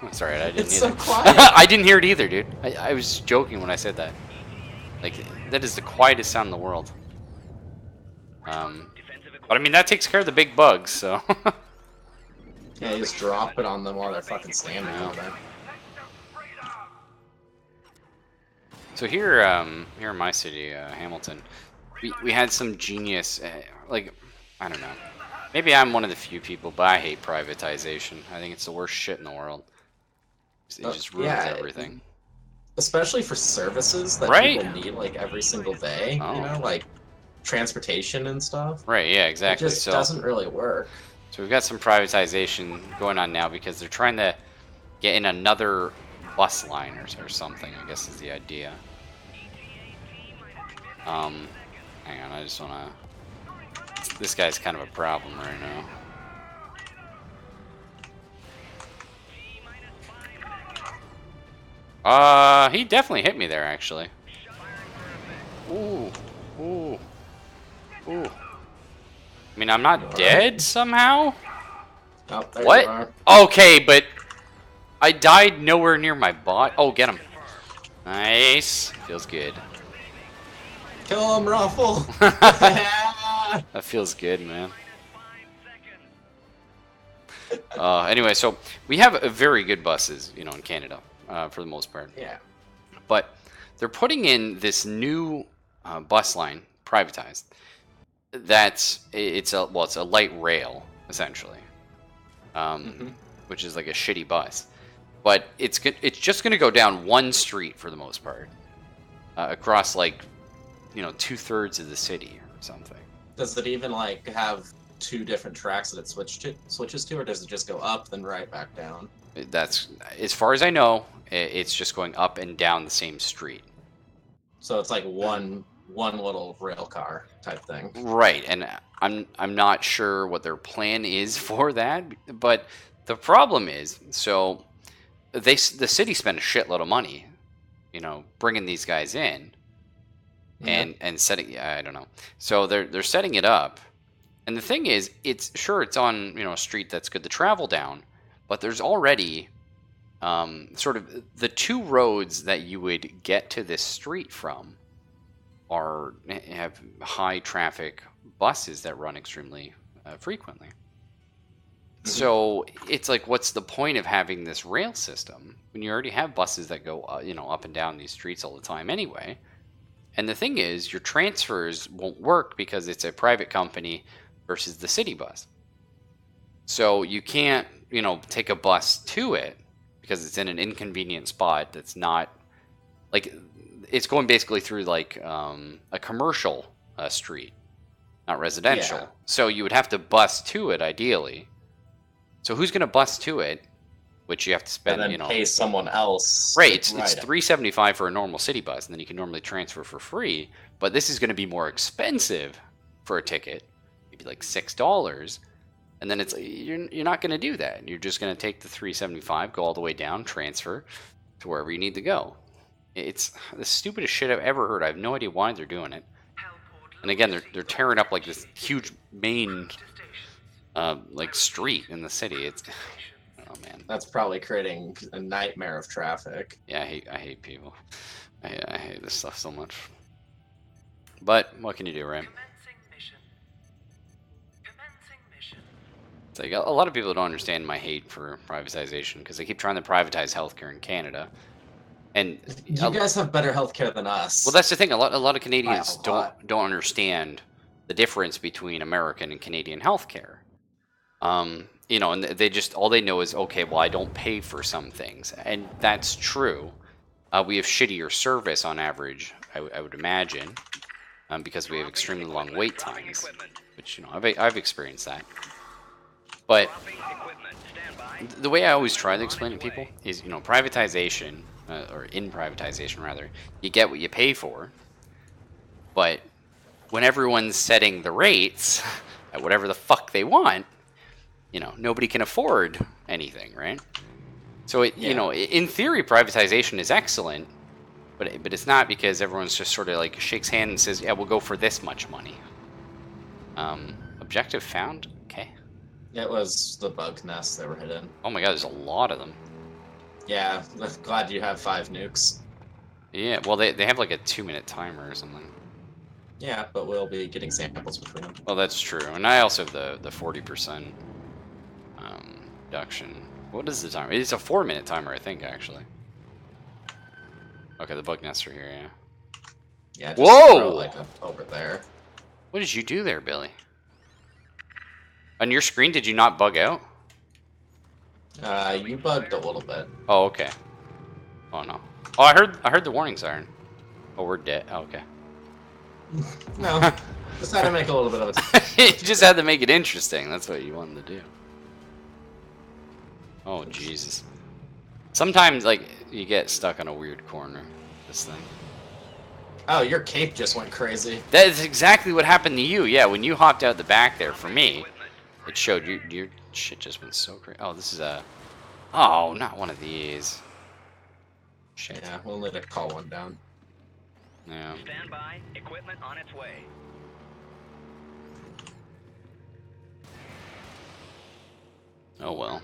Oh, sorry, I didn't It's either. so quiet. I didn't hear it either, dude. I was joking when I said that. Like, that is the quietest sound in the world. But I mean, that takes care of the big bugs, so. Yeah, you just drop it on them while they're fucking standing Yeah. out there. So here, here in my city, Hamilton, we had some genius, like, I don't know. Maybe I'm one of the few people, but I hate privatization. I think it's the worst shit in the world. It just ruins yeah, everything. Especially for services that Right? people need like every single day, Oh. you know, like transportation and stuff. Right, yeah, exactly. It just So, doesn't really work. so we've got some privatization going on now because they're trying to get in another bus line or something, I guess is the idea. Hang on, I just want to... This guy's kind of a problem right now. He definitely hit me there, actually. Ooh, ooh, ooh. I mean, I'm not dead somehow? Oh, there What? you are. Okay, but I died nowhere near my bot. Oh, get him. Nice. Feels good. Kill him, Ruffle! That feels good, man. Anyway, so we have very good buses, in Canada, for the most part. Yeah. But they're putting in this new bus line, privatized. It's a light rail essentially, which is like a shitty bus. But it's just going to go down one street for the most part, across like 2/3 of the city or something. Does it even like have two different tracks that it switches to, or does it just go up then right back down? That's as far as I know. It's just going up and down the same street. So it's like one little rail car type thing. Right, and I'm not sure what their plan is for that, but the problem is, so the city spent a shitload of money, bringing these guys in, and setting. I don't know. So they're setting it up, and the thing is, it's on a street that's good to travel down, but there's already sort of the two roads that you would get to this street from have high traffic buses that run extremely frequently. So it's like, what's the point of having this rail system when you already have buses that go up and down these streets all the time anyway? And the thing is, your transfers won't work because it's a private company versus the city bus. So you can't take a bus to it because it's in an inconvenient spot that's not like, it's going basically through like a commercial street, not residential. Yeah. So you would have to bus to it ideally. So who's going to bus to it, which you have to spend, and then pay someone else. Right, it's $3.75 for a normal city bus, and then you can normally transfer for free. But this is going to be more expensive for a ticket, maybe like $6. And then it's you're not going to do that. You're just going to take the $3.75, go all the way down, transfer to wherever you need to go. It's the stupidest shit I've ever heard. I have no idea why they're doing it. And again, they're tearing up like this huge main like street in the city. It's oh man. That's probably creating a nightmare of traffic. Yeah, I hate people. I hate this stuff so much. But what can you do, right? It's like a lot of people don't understand my hate for privatization because they keep trying to privatize healthcare in Canada. And you guys have better healthcare than us. Well, that's the thing. A lot of Canadians don't understand the difference between American and Canadian healthcare. And they just all they know is, okay, well, I don't pay for some things, and that's true. We have shittier service on average, I would imagine, because we have extremely long wait times, which I've experienced that. But the way I always try to explain to people is, privatization, or in privatization rather, you get what you pay for. But when everyone's setting the rates at whatever the fuck they want, nobody can afford anything, right? So in theory, privatization is excellent, but it's not, because everyone's just sort of like shakes hand and says, yeah, we'll go for this much money. Objective found. Okay. It was the bug nest they were hidden. Oh my god, there's a lot of them. Yeah, I'm glad you have 5 nukes. Yeah, well, they have like a 2-minute timer or something. Yeah, but we'll be getting samples between them. Well, that's true, and I also have the 40% reduction. What is the timer? It's a 4-minute timer, I think, actually. Okay, the bug nests are here, yeah. Yeah, just whoa! throw, like, over there. What did you do there, Billy? On your screen, did you not bug out? You bugged a little bit. Oh, okay. Oh no. Oh, I heard the warning siren. Oh, we're dead. Oh, okay. No, just had to make a little bit of a... You just had to make it interesting. That's what you wanted to do. Oh, Jesus. Sometimes, like, you get stuck on a weird corner. This thing. Oh, your cape just went crazy. That is exactly what happened to you. Yeah, when you hopped out the back there, for me, it showed your shit just went so crazy. Oh, this is a... Oh, not one of these. Shit. Yeah, we'll need to call one down. Yeah. Stand by. Equipment on its way. Oh, well.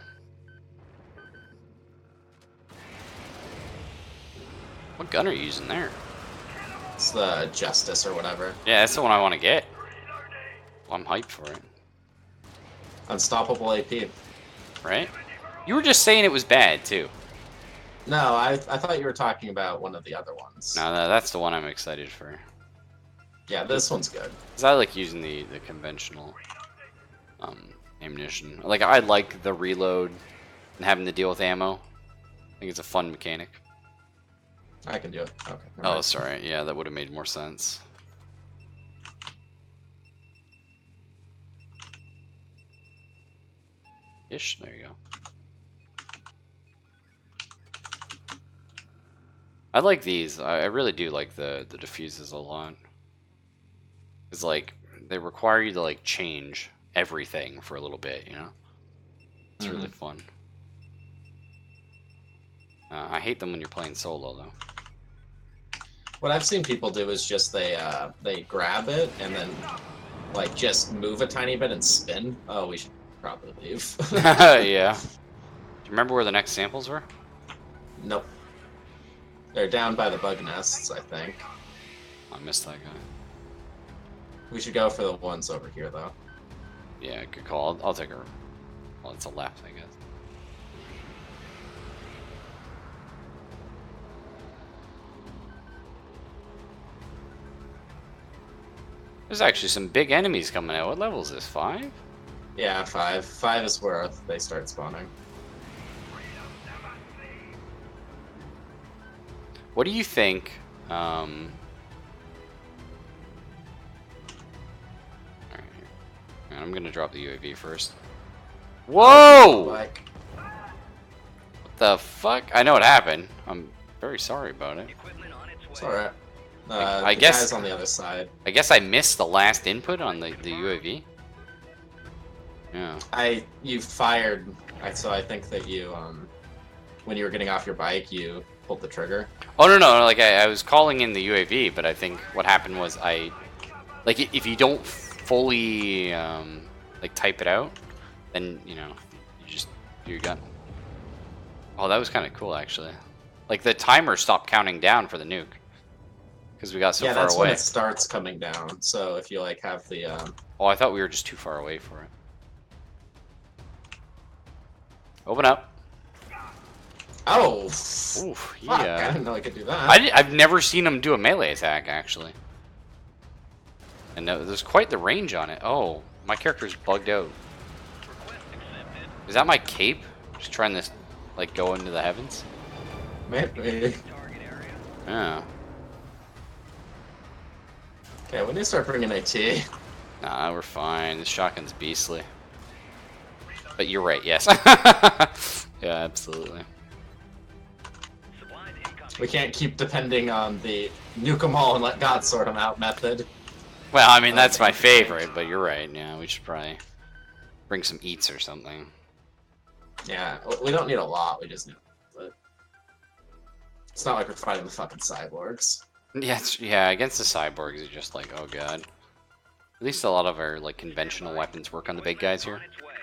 What gun are you using there? It's the Justice or whatever. Yeah, that's the one I want to get. Well, I'm hyped for it. Unstoppable AP. Right? You were just saying it was bad, too. No, I thought you were talking about one of the other ones. No, that's the one I'm excited for. Yeah, this one's good. Because I like using the conventional ammunition. Like, I like the reload and having to deal with ammo. I think it's a fun mechanic. I can do it. Okay. Oh, sorry. Yeah, that would have made more sense. Ish. There you go. I like these. I really do like the diffuses a lot. It's like they require you to like change everything for a little bit, you know? It's really fun. I hate them when you're playing solo though. What I've seen people do is just they grab it and then like just move a tiny bit and spin. Oh, we should probably leave. Yeah. Do you remember where the next samples were? Nope. They're down by the bug nests, I think. I missed that guy. We should go for the ones over here, though. Yeah, good call. I'll take her. Well, it's a left, I guess. There's actually some big enemies coming out. What level is this? 5? Yeah, 5. 5 is where they start spawning. What do you think? I'm gonna drop the UAV first. Whoa! Like, What the fuck? I know what happened. I'm very sorry about it. Equipment on its way. it's alright. I The guess- guy's on the other side. I guess I missed the last input on the UAV. Yeah. You fired, so I think that you, when you were getting off your bike, you pulled the trigger. Oh no, like I was calling in the UAV, but I think what happened was if you don't fully like type it out, then you just do your gun. Oh, that was kind of cool actually. Like the timer stopped counting down for the nuke because we got so yeah, far that's away. when it starts coming down. So if you like have the Oh, I thought we were just too far away for it. Open up. oh, Oof, fuck, yeah. I didn't know I could do that. I've never seen him do a melee attack actually, and there's quite the range on it. Oh, my character's bugged out. Is that my cape? Just trying to like go into the heavens? Maybe. Target area. Yeah. Okay, we need to start bringing AT. Nah, we're fine. The shotgun's beastly. But you're right, yes. Yeah, absolutely. Supplies incoming. We can't keep depending on the nuke 'em all and let God sort 'em out method. Well, I mean, that's my favorite, but you're right. Yeah, we should probably bring some eats or something. Yeah, we don't need a lot. We just need. But it's not like we're fighting the fucking cyborgs. Yeah, against the cyborgs, it's just like, oh god. At least a lot of our like conventional weapons work on the big guys here. On its way.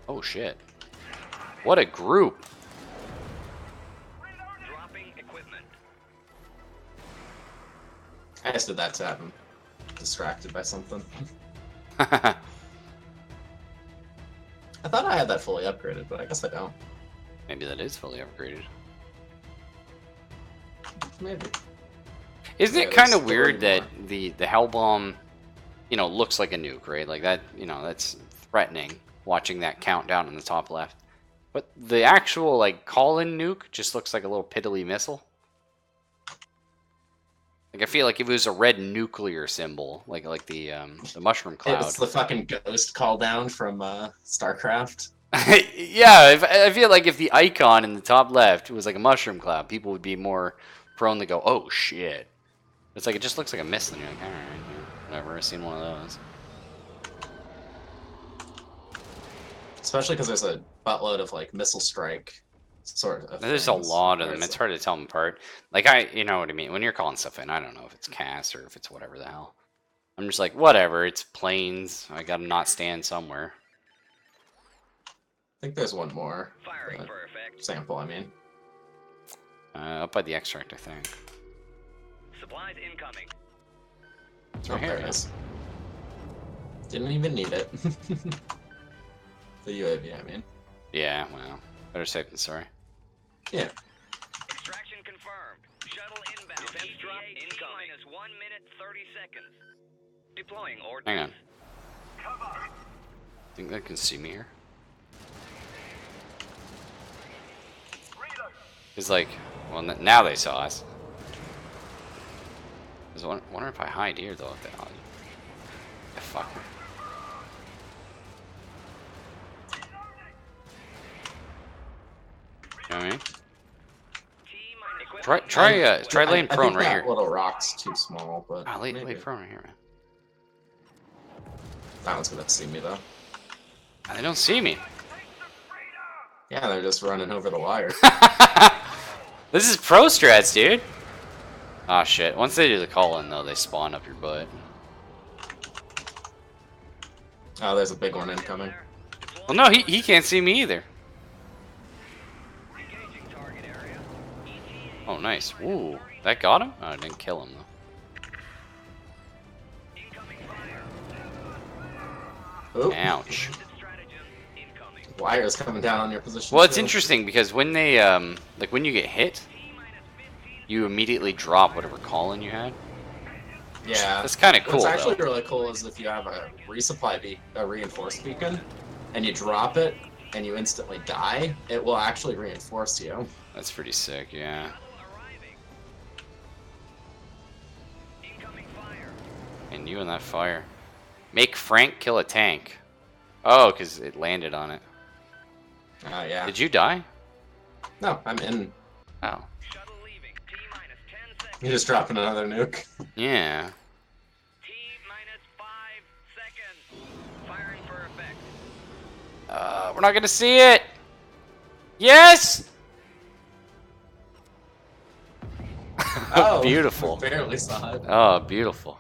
Oh shit. What a group. Dropping equipment. I just did that to have him distracted by something. Maybe I thought I had that fully upgraded, but I guess I don't. that is fully upgraded. Maybe. Isn't Yeah, it kind there's of weird 30 that more. the hell bomb, looks like a nuke, right? Like that, that's threatening. Watching that countdown in the top left, but the actual like call-in nuke just looks like a little piddly missile. Like I feel like if it was a red nuclear symbol, like the mushroom cloud. It's the fucking ghost call down from StarCraft. Yeah, I feel like if the icon in the top left was like a mushroom cloud, people would be more prone to go, "Oh shit!" It's like it just looks like a missile, and you're like, "All right, yeah, whatever." I've seen one of those. Especially because there's a buttload of like missile strike sort of. There's a things, lot of where them. It's like- hard to tell them apart. Like you know what I mean. When you're calling stuff in, I don't know if it's CAS or if it's whatever the hell. I'm just like, whatever. It's planes. I gotta not stand somewhere. I think there's one more Firing for effect. sample. I mean, Up by the extract, I think. Supplies incoming. Oh, here, there it yeah. is. Didn't even need it. The UAV, I mean. Yeah, well, better safe than sorry. Yeah. Extraction confirmed. Shuttle inbound. Defense drop incoming. Minus 1 minute 30 seconds. Deploying ordnance. Hang on. Think they can see me here? It's like, well, now they saw us. I was wondering if I hide here though. If they, fuck. You know what I mean? Try laying prone right I here. think that little rock's too small, but Ah, lay maybe. prone right here, man. That one's gonna see me though. They don't see me. Yeah, they're just running over the wire. This is pro strats, dude. Ah, shit. Once they do the call in, though, they spawn up your butt. Oh, there's a big one incoming. Well, no, he can't see me either. Engaging target area. Oh, nice. Ooh, that got him? Oh, I didn't kill him, though. Incoming fire. Oop. Ouch. Stratagem incoming. Wire's coming down on your position. Well, it's too. interesting because when they, like when you get hit, you immediately drop whatever call-in you had. Yeah. That's kind of cool, What's actually though. really cool is if you have a a reinforced beacon, and you drop it, and you instantly die, it will actually reinforce you. That's pretty sick, yeah. Arriving. Incoming fire. And you and that fire. Make Frank kill a tank. Oh, because it landed on it. Yeah. Did you die? No, I'm in. Oh. Shuttle leaving. T minus 10 seconds. You're just dropping another nuke. Yeah. T minus 5 seconds. Firing for effect. We're not gonna see it. Yes. Oh, Beautiful. Barely saw it. Oh, beautiful.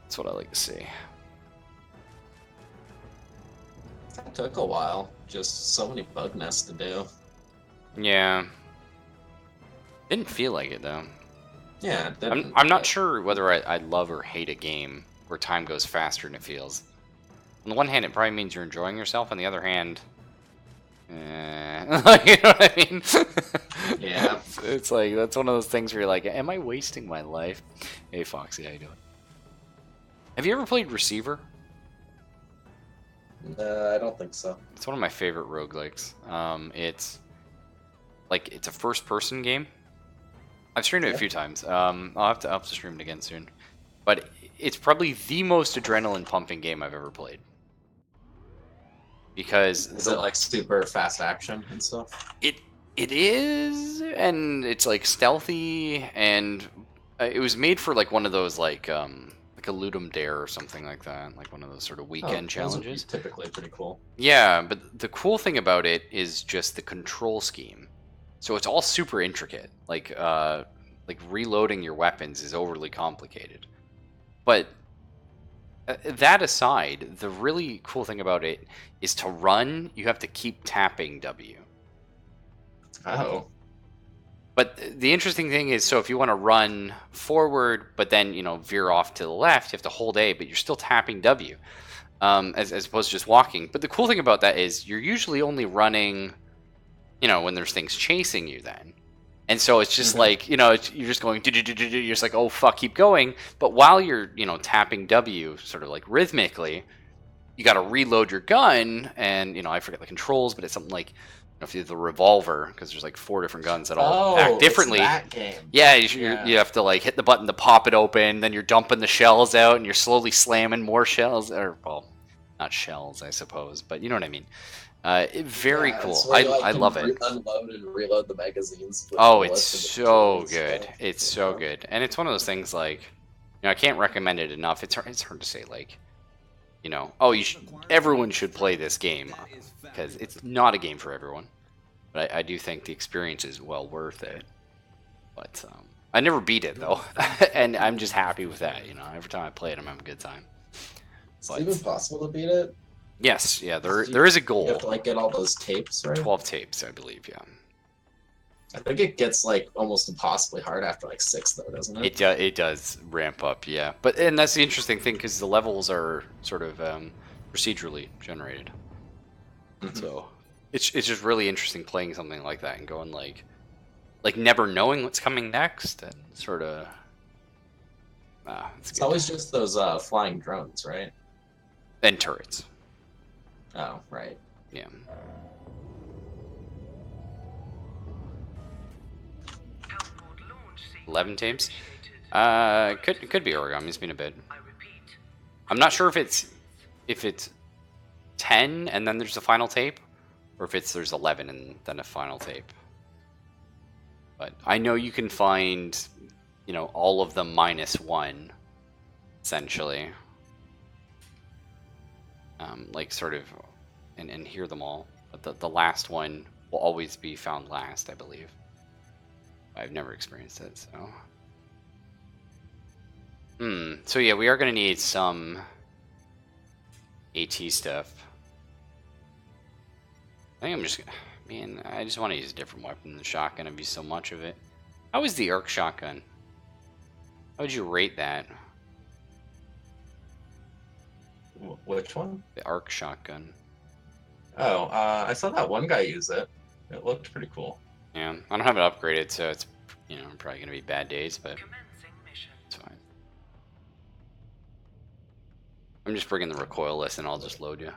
That's what I like to see. That took a while. Just so many bug nests to do. Yeah. Didn't feel like it though. Yeah, it didn't, I'm not but- sure whether I love or hate a game where time goes faster than it feels. On the one hand, it probably means you're enjoying yourself. On the other hand, you know what I mean? Yeah. It's like, that's one of those things where you're like, am I wasting my life? Hey, Foxy, how you doing? Have you ever played Receiver? I don't think so. It's one of my favorite roguelikes. It's a first-person game. I've streamed it a few times. I'll have to stream it again soon. But it's probably the most adrenaline-pumping game I've ever played. Because Is it like super fast action and stuff? It is, and it's like stealthy, and it was made for like one of those like a Ludum Dare or something like that, like one of those sort of weekend those would be challenges. typically pretty cool. Yeah, but the cool thing about it is just the control scheme. So it's all super intricate. Like reloading your weapons is overly complicated. But that aside, the really cool thing about it is to run, you have to keep tapping W. Oh. But the interesting thing is, so if you want to run forward, but then, veer off to the left, you have to hold A, but you're still tapping W, as opposed to just walking. But the cool thing about that is you're usually only running, when there's things chasing you then. And so it's just like, you're just going, you're just like, oh, fuck, keep going. But while you're, tapping W sort of like rhythmically, you got to reload your gun. And, I forget the controls, but it's something like, if you have the revolver, because there's like 4 different guns that all act differently. It's that game. Yeah, you have to like hit the button to pop it open, then you're dumping the shells out, and you're slowly slamming more shells, or well, not shells, I suppose, but you know what I mean. Very cool. It's where you, I love it. Unload and reload the magazines. with Oh, the it's list of so tools. good. It's so good, and it's one of those things like, I can't recommend it enough. It's hard to say like, oh, everyone should play this game, because it's not a game for everyone. But I do think the experience is well worth it. But I never beat it though, and I'm just happy with that. Every time I play it, I'm having a good time. Is it even possible to beat it? Yes, yeah, there is a You goal. have to like get all those tapes, right? 12 tapes, I believe. Yeah. I think it gets like almost impossibly hard after like 6, though, doesn't it? It does ramp up, yeah. But and that's the interesting thing because the levels are sort of procedurally generated. So it's just really interesting playing something like that and going like never knowing what's coming next and sort of. It's always just those flying drones, right? And turrets. Oh, right. Yeah. Helport launch sequence 11 teams. initiated. Could be Origami's been a bit. I repeat. I'm not sure if it's 10 and then there's a final tape, or if there's 11 and then a final tape. But I know you can find, all of them -1, essentially. Like sort of, and hear them all. But the last one will always be found last, I believe. I've never experienced it, so. So yeah, we are going to need some AT stuff. I think I'm just, man, I just want to use a different weapon than the shotgun. I've used so much of it. How is the arc shotgun? How would you rate that? Which one? The arc shotgun. Oh, I saw that one guy use it. It looked pretty cool. Yeah, I don't have it upgraded, so it's, probably going to be bad days, but Commencing mission. it's fine. I'm just bringing the recoil list and I'll just load you.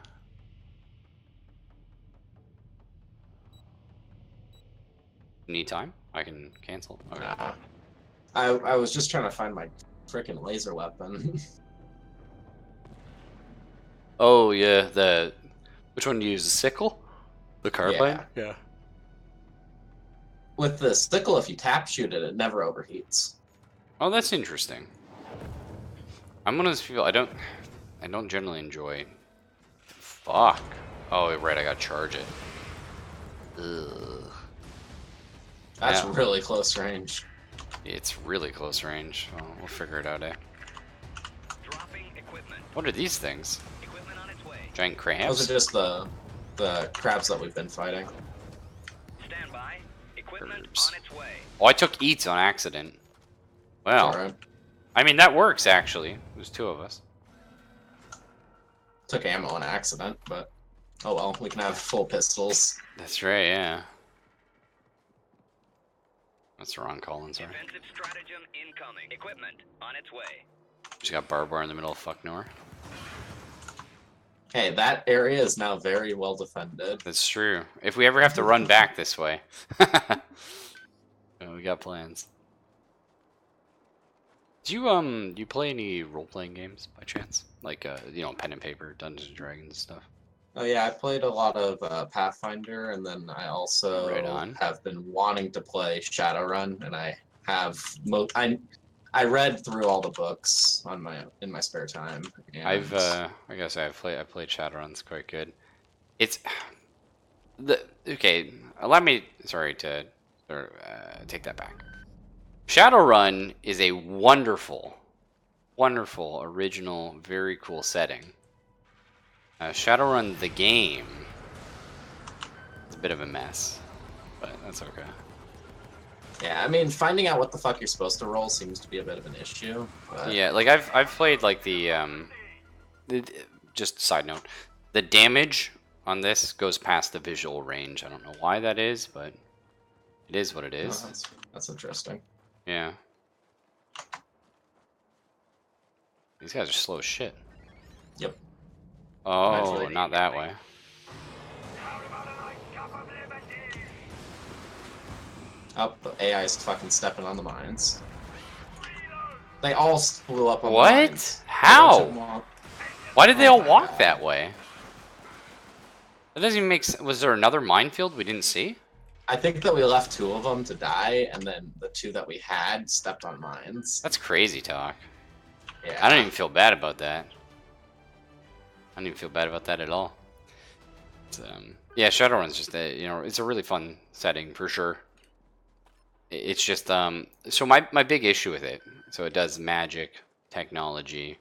Need time? I can cancel. Okay. Nah. I was just trying to find my freaking laser weapon. Oh yeah, which one do you use? The sickle? The carbine? Yeah. With the sickle, if you tap shoot it, it never overheats. Oh, that's interesting. I'm one of those people I don't generally enjoy. Fuck. Oh right, I gotta charge it. Ugh. That's Yeah. really close range. It's really close range. Well, we'll figure it out, eh? Dropping equipment. What are these things? Equipment on its way. Giant crabs? Those are just the crabs that we've been fighting. Stand by. Equipment Herbs. on its way. Oh, I took eats on accident. Well, Alright. I mean that works actually. There's 2 of us. Took ammo on accident, but oh well, we can have full pistols. That's right, yeah. That's the wrong Colin, sorry. Defensive stratagem incoming. Equipment on its way. Just got barbed wire in the middle of fuck nowhere. Hey, that area is now very well defended. That's true. If we ever have to run back this way. We got plans. Do you play any role-playing games by chance? Like pen and paper, Dungeons and Dragons stuff? Oh yeah, I played a lot of Pathfinder, and then I also Right on. have been wanting to play Shadowrun, and I have I read through all the books in my spare time. And I guess I played Shadowrun's quite good. It's okay. Allow me, sorry to take that back. Shadowrun is a wonderful, wonderful, original, very cool setting. Shadowrun the game is a bit of a mess, but that's okay. yeah, I mean, finding out what the fuck you're supposed to roll seems to be a bit of an issue. But Yeah, like I've played like the just side note, the damage on this goes past the visual range. I don't know why that is, but it is what it oh, is. that's interesting. Yeah. These guys are slow as shit. Yep. Oh, really not that way. Oh, the AI is fucking stepping on the mines. They all blew up on What? the mines. How? A bunch of them all- Why did they all walk that way? That doesn't even make sense. Was there another minefield we didn't see? I think that we left 2 of them to die, and then the 2 that we had stepped on mines. That's crazy talk. Yeah. I don't even feel bad about that. I don't even feel bad about that at all. It's, yeah, Shadowrun's just it's a really fun setting for sure. It's just so my big issue with it. So it does magic, technology,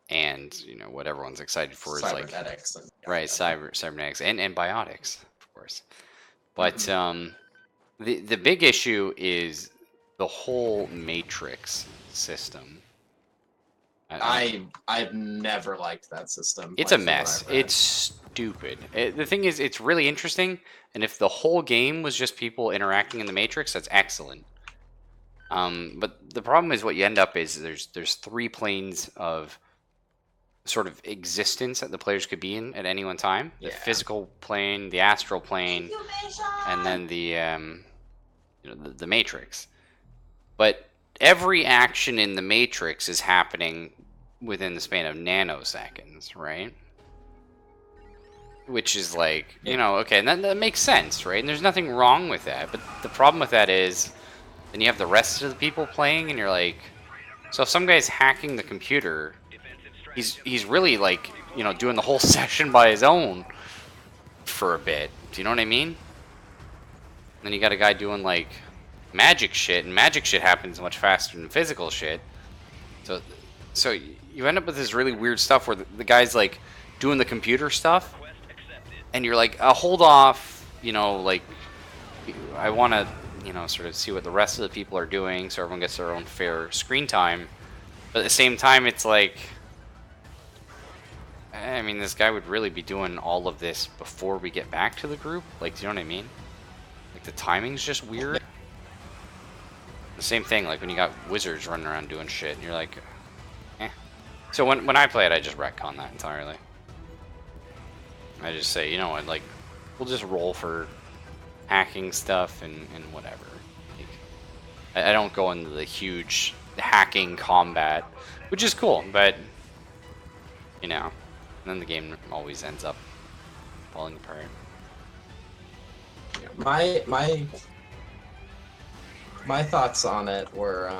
and what everyone's excited for is like Cybernetics and right cybernetics and biotics, of course. But The big issue is the whole Matrix system. I've never liked that system. It's like, a from what mess. I've read. It's stupid. The thing is, it's really interesting, and if the whole game was just people interacting in the Matrix, that's excellent. But the problem is what you end up is there's 3 planes of sort of existence that the players could be in at any one time. The Yeah. physical plane, the astral plane, and then the the Matrix. But every action in the Matrix is happening within the span of nanoseconds, right? Which is like, okay, and that makes sense, right? And there's nothing wrong with that. But the problem with that is, then you have the rest of the people playing, and you're like, so if some guy's hacking the computer, he's really like, doing the whole session by his own for a bit. Do you know what I mean? And then you got a guy doing like magic shit, and magic shit happens much faster than physical shit. So you end up with this really weird stuff where the guy's like doing the computer stuff, and you're like, hold off, like I want to, sort of see what the rest of the people are doing, so everyone gets their own fair screen time. But at the same time, it's like, I mean, this guy would really be doing all of this before we get back to the group. Like, do you know what I mean? Like, the timing's just weird. The same thing, like when you got wizards running around doing shit, and you're like, eh. So when I play it, I just retcon that entirely. I just say, you know what, like, we'll just roll for hacking stuff and whatever. Like, I don't go into the huge hacking combat, which is cool, but, then the game always ends up falling apart. My thoughts on it were,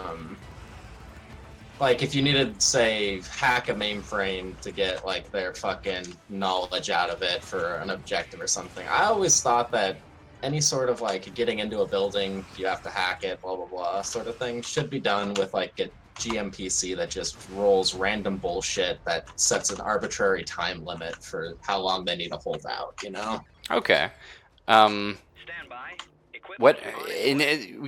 like, if you needed, say, hack a mainframe to get, like, their fucking knowledge out of it for an objective or something, I always thought that any sort of, like, getting into a building, you have to hack it, blah, blah, blah, sort of thing, should be done with, like, a GMPC that just rolls random bullshit that sets an arbitrary time limit for how long they need to hold out, Okay. Stand by. What? And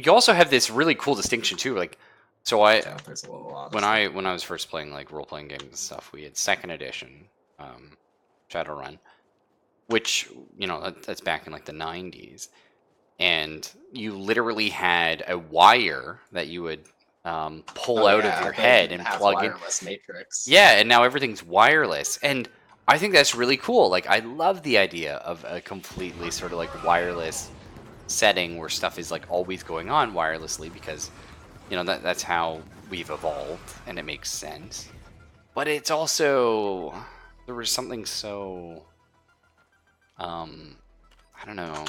you also have this really cool distinction too. Like, so Yeah, there's a little lot of when I was first playing like role playing games and stuff, we had 2nd edition, Shadowrun, which that's back in like the 90s, and you literally had a wire that you would pull out of your head and plug in. Wireless matrix. Yeah, and now everything's wireless, and I think that's really cool. Like, I love the idea of a completely sort of like wireless setting where stuff is like always going on wirelessly, because that's how we've evolved, and it makes sense. But it's also, there was something so I don't know,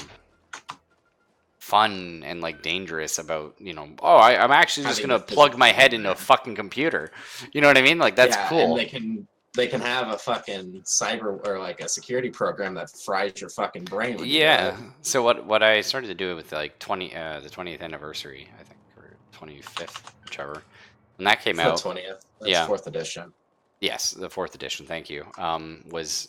fun and like dangerous about I'm actually just gonna plug my head into a fucking computer. You know what I mean? Like, that's cool. And they can have a fucking cyber or like a security program that fries your fucking brain. When Yeah. So what I started to do with like the 20th anniversary, I think, or 25th, whichever, when that came out. The 20th. That's Yeah. 4th edition. Yes, the 4th edition. Thank you. Was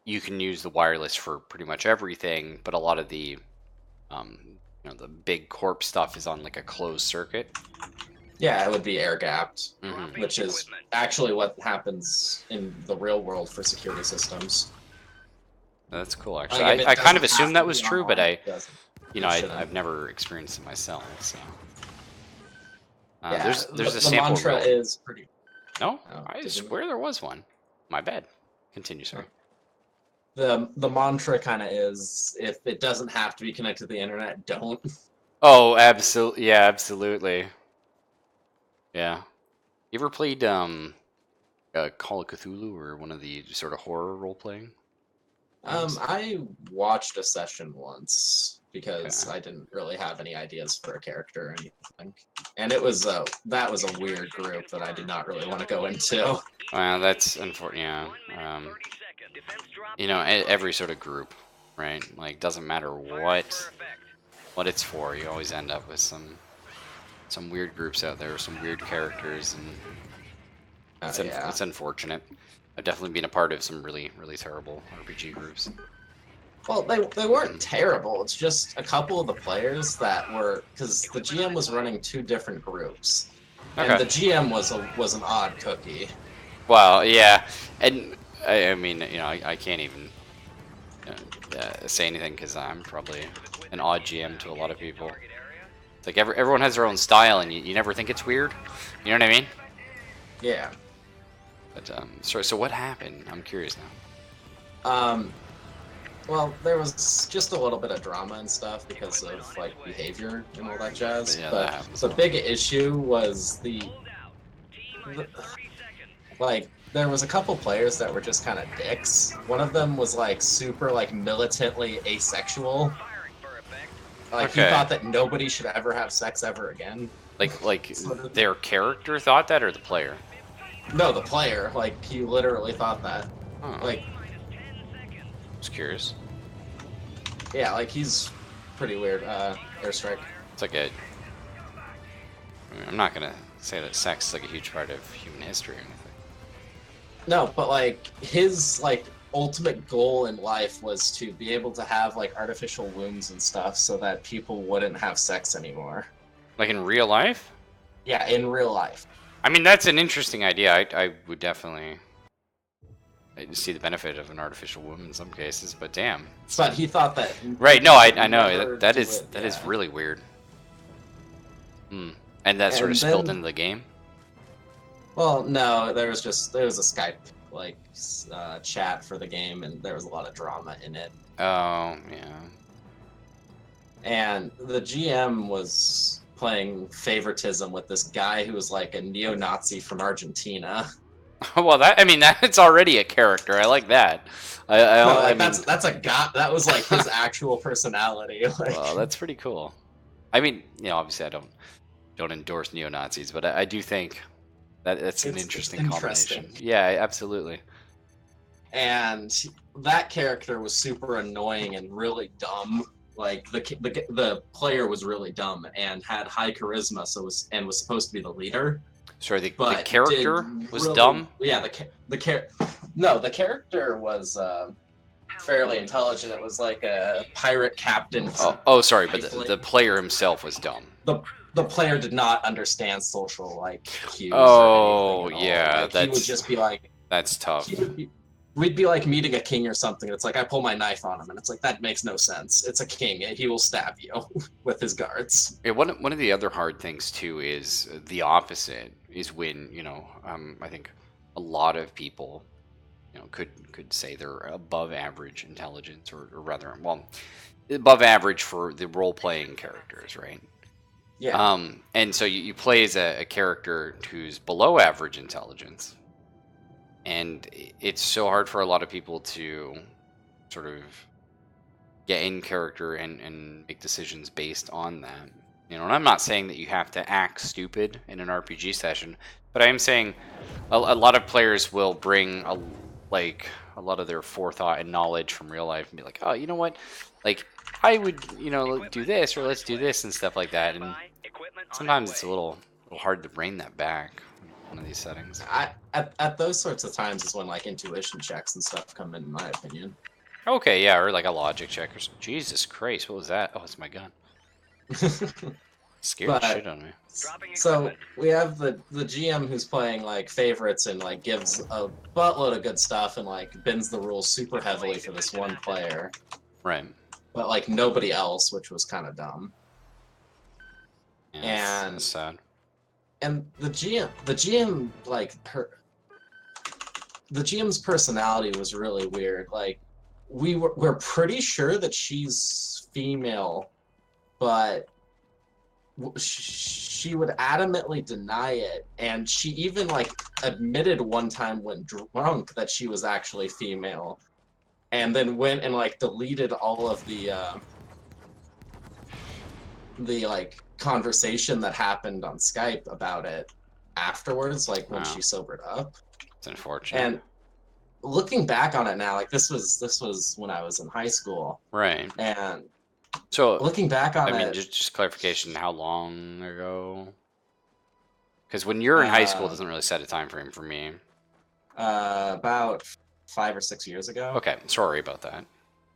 you can use the wireless for pretty much everything, but a lot of the the big corp stuff is on like a closed circuit. Yeah, it would be air gapped, Mhm. which is actually what happens in the real world for security systems. That's cool, actually. Like, if it I kind of doesn't assumed have that to was be true, but online, it doesn't. I've never experienced it myself. So Yeah, there's a the sample mantra reel. is pretty. No, Oh, I did you- swear there was one. My bad. Continue, sorry. The mantra kind of is, if it doesn't have to be connected to the internet, don't. Oh, absolutely. Yeah, absolutely. Yeah. You ever played Call of Cthulhu or one of the sort of horror role playing? I watched a session once because I didn't really have any ideas for a character or anything, and it was that was a weird group that I did not really want to go into. Well, that's unfortunate. Yeah. Every sort of group, right? Like, doesn't matter what it's for. You always end up with some weird groups out there, some weird characters, and it's unfortunate. I've definitely been a part of some really, really terrible RPG groups. Well, they weren't terrible. It's just a couple of the players that were, because the GM was running 2 different groups, and Okay. the GM was an odd cookie. Well, yeah, and I mean, you know, I can't even say anything because I'm probably an odd GM to a lot of people. It's like everyone has their own style, and you never think it's weird. You know what I mean? Yeah. But so what happened? I'm curious now. Well, there was just a little bit of drama and stuff because of like behavior and all that jazz. Yeah, that But happens the a lot. big issue was like there was a couple players that were just kind of dicks. One of them was like super like militantly asexual. Like he Okay. thought that nobody should ever have sex ever again. Like Sort of- their character thought that, or the player? No, the player. Like he literally thought that. Huh. Like Just curious. yeah, like he's pretty weird. Airstrike. It's like a. I mean, I'm not gonna say that sex is like a huge part of human history or anything. No, but like his like ultimate goal in life was to be able to have like artificial wombs and stuff so that people wouldn't have sex anymore. Like in real life? Yeah, in real life. I mean, that's an interesting idea. I would definitely see the benefit of an artificial womb in some cases, but damn. But he thought that Right? No, I know never that do is it, that is yeah. really weird. Hmm. And that sort of And spilled then- into the game. Well, no, there was a Skype like chat for the game, and there was a lot of drama in it. Oh yeah. And the GM was playing favoritism with this guy who was like a neo-Nazi from Argentina. Well, that's already a character. I like that. No, I like mean, that's a guy. That was like his actual personality. Like, well, that's pretty cool. I mean, you know, obviously I don't endorse neo-Nazis, but I do think that's an It's interesting interesting. combination. Yeah, absolutely. and that character was super annoying and really dumb. Like the player was really dumb and had high charisma, so was supposed to be the leader. Sorry, the But character did was really- dumb. Yeah, the character was fairly intelligent. It was like a pirate captain. Oh, sorry, but Rifling. the player himself was dumb. The player did not understand social like cues. Oh, or anything at all. yeah, Like, he would that's- just be like, That's tough. we'd be like meeting a king or something. It's like I pull my knife on him, and it's like that makes no sense. It's a king, and he will stab you with his guards. Yeah, one of the other hard things too is the opposite. Is when I think a lot of people could say they're above average intelligence, or rather, well, above average for the role playing characters, right? Yeah. And so you play as a character who's below average intelligence, and it's so hard for a lot of people to sort of get in character and make decisions based on that. And I'm not saying that you have to act stupid in an RPG session, but I am saying a lot of players will bring a lot of their forethought and knowledge from real life and be like, oh, you know what? Like, I would, do this, or let's do this and stuff like that. And sometimes it's a little hard to rein that back in one of these settings. At those sorts of times is when like intuition checks and stuff come in my opinion. Okay, yeah, or like a logic check or something. Jesus Christ, what was that? Oh, it's my gun. Scared the But- shit out of me. So we have the GM who's playing like favorites and like gives a buttload of good stuff and like bends the rules super heavily for this one player, Right. but like nobody else, which was kind of dumb. Yeah, And- that's sad. And the GM like the GM's personality was really weird. Like we're pretty sure that she's female, but she would adamantly deny it, and she even like admitted one time when drunk that she was actually female, and then went and like deleted all of the like conversation that happened on Skype about it afterwards, like when Wow. she sobered up. It's unfortunate. And looking back on it now, like this was when I was in high school, Right. and So, looking back on I mean, it, just clarification, how long ago? Because when you're in high school, it doesn't really set a time frame for me. about 5 or 6 years ago. Okay, sorry about that.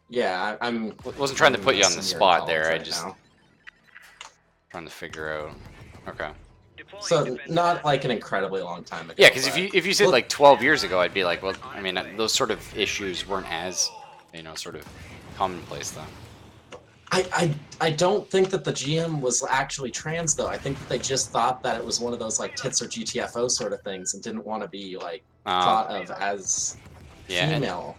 Yeah, I'm. Wasn't trying to put you on the senior in spot college there. I right just now. trying to figure out. Okay. Deploying So defensive not like an incredibly long time ago. Yeah, because but if you said look- like 12 years ago, I'd be like, well, I mean, those sort of issues weren't as, sort of commonplace then. I don't think that the GM was actually trans though. I think that they just thought that it was one of those like tits or GTFO sort of things and didn't want to be like thought of as Yeah, and female.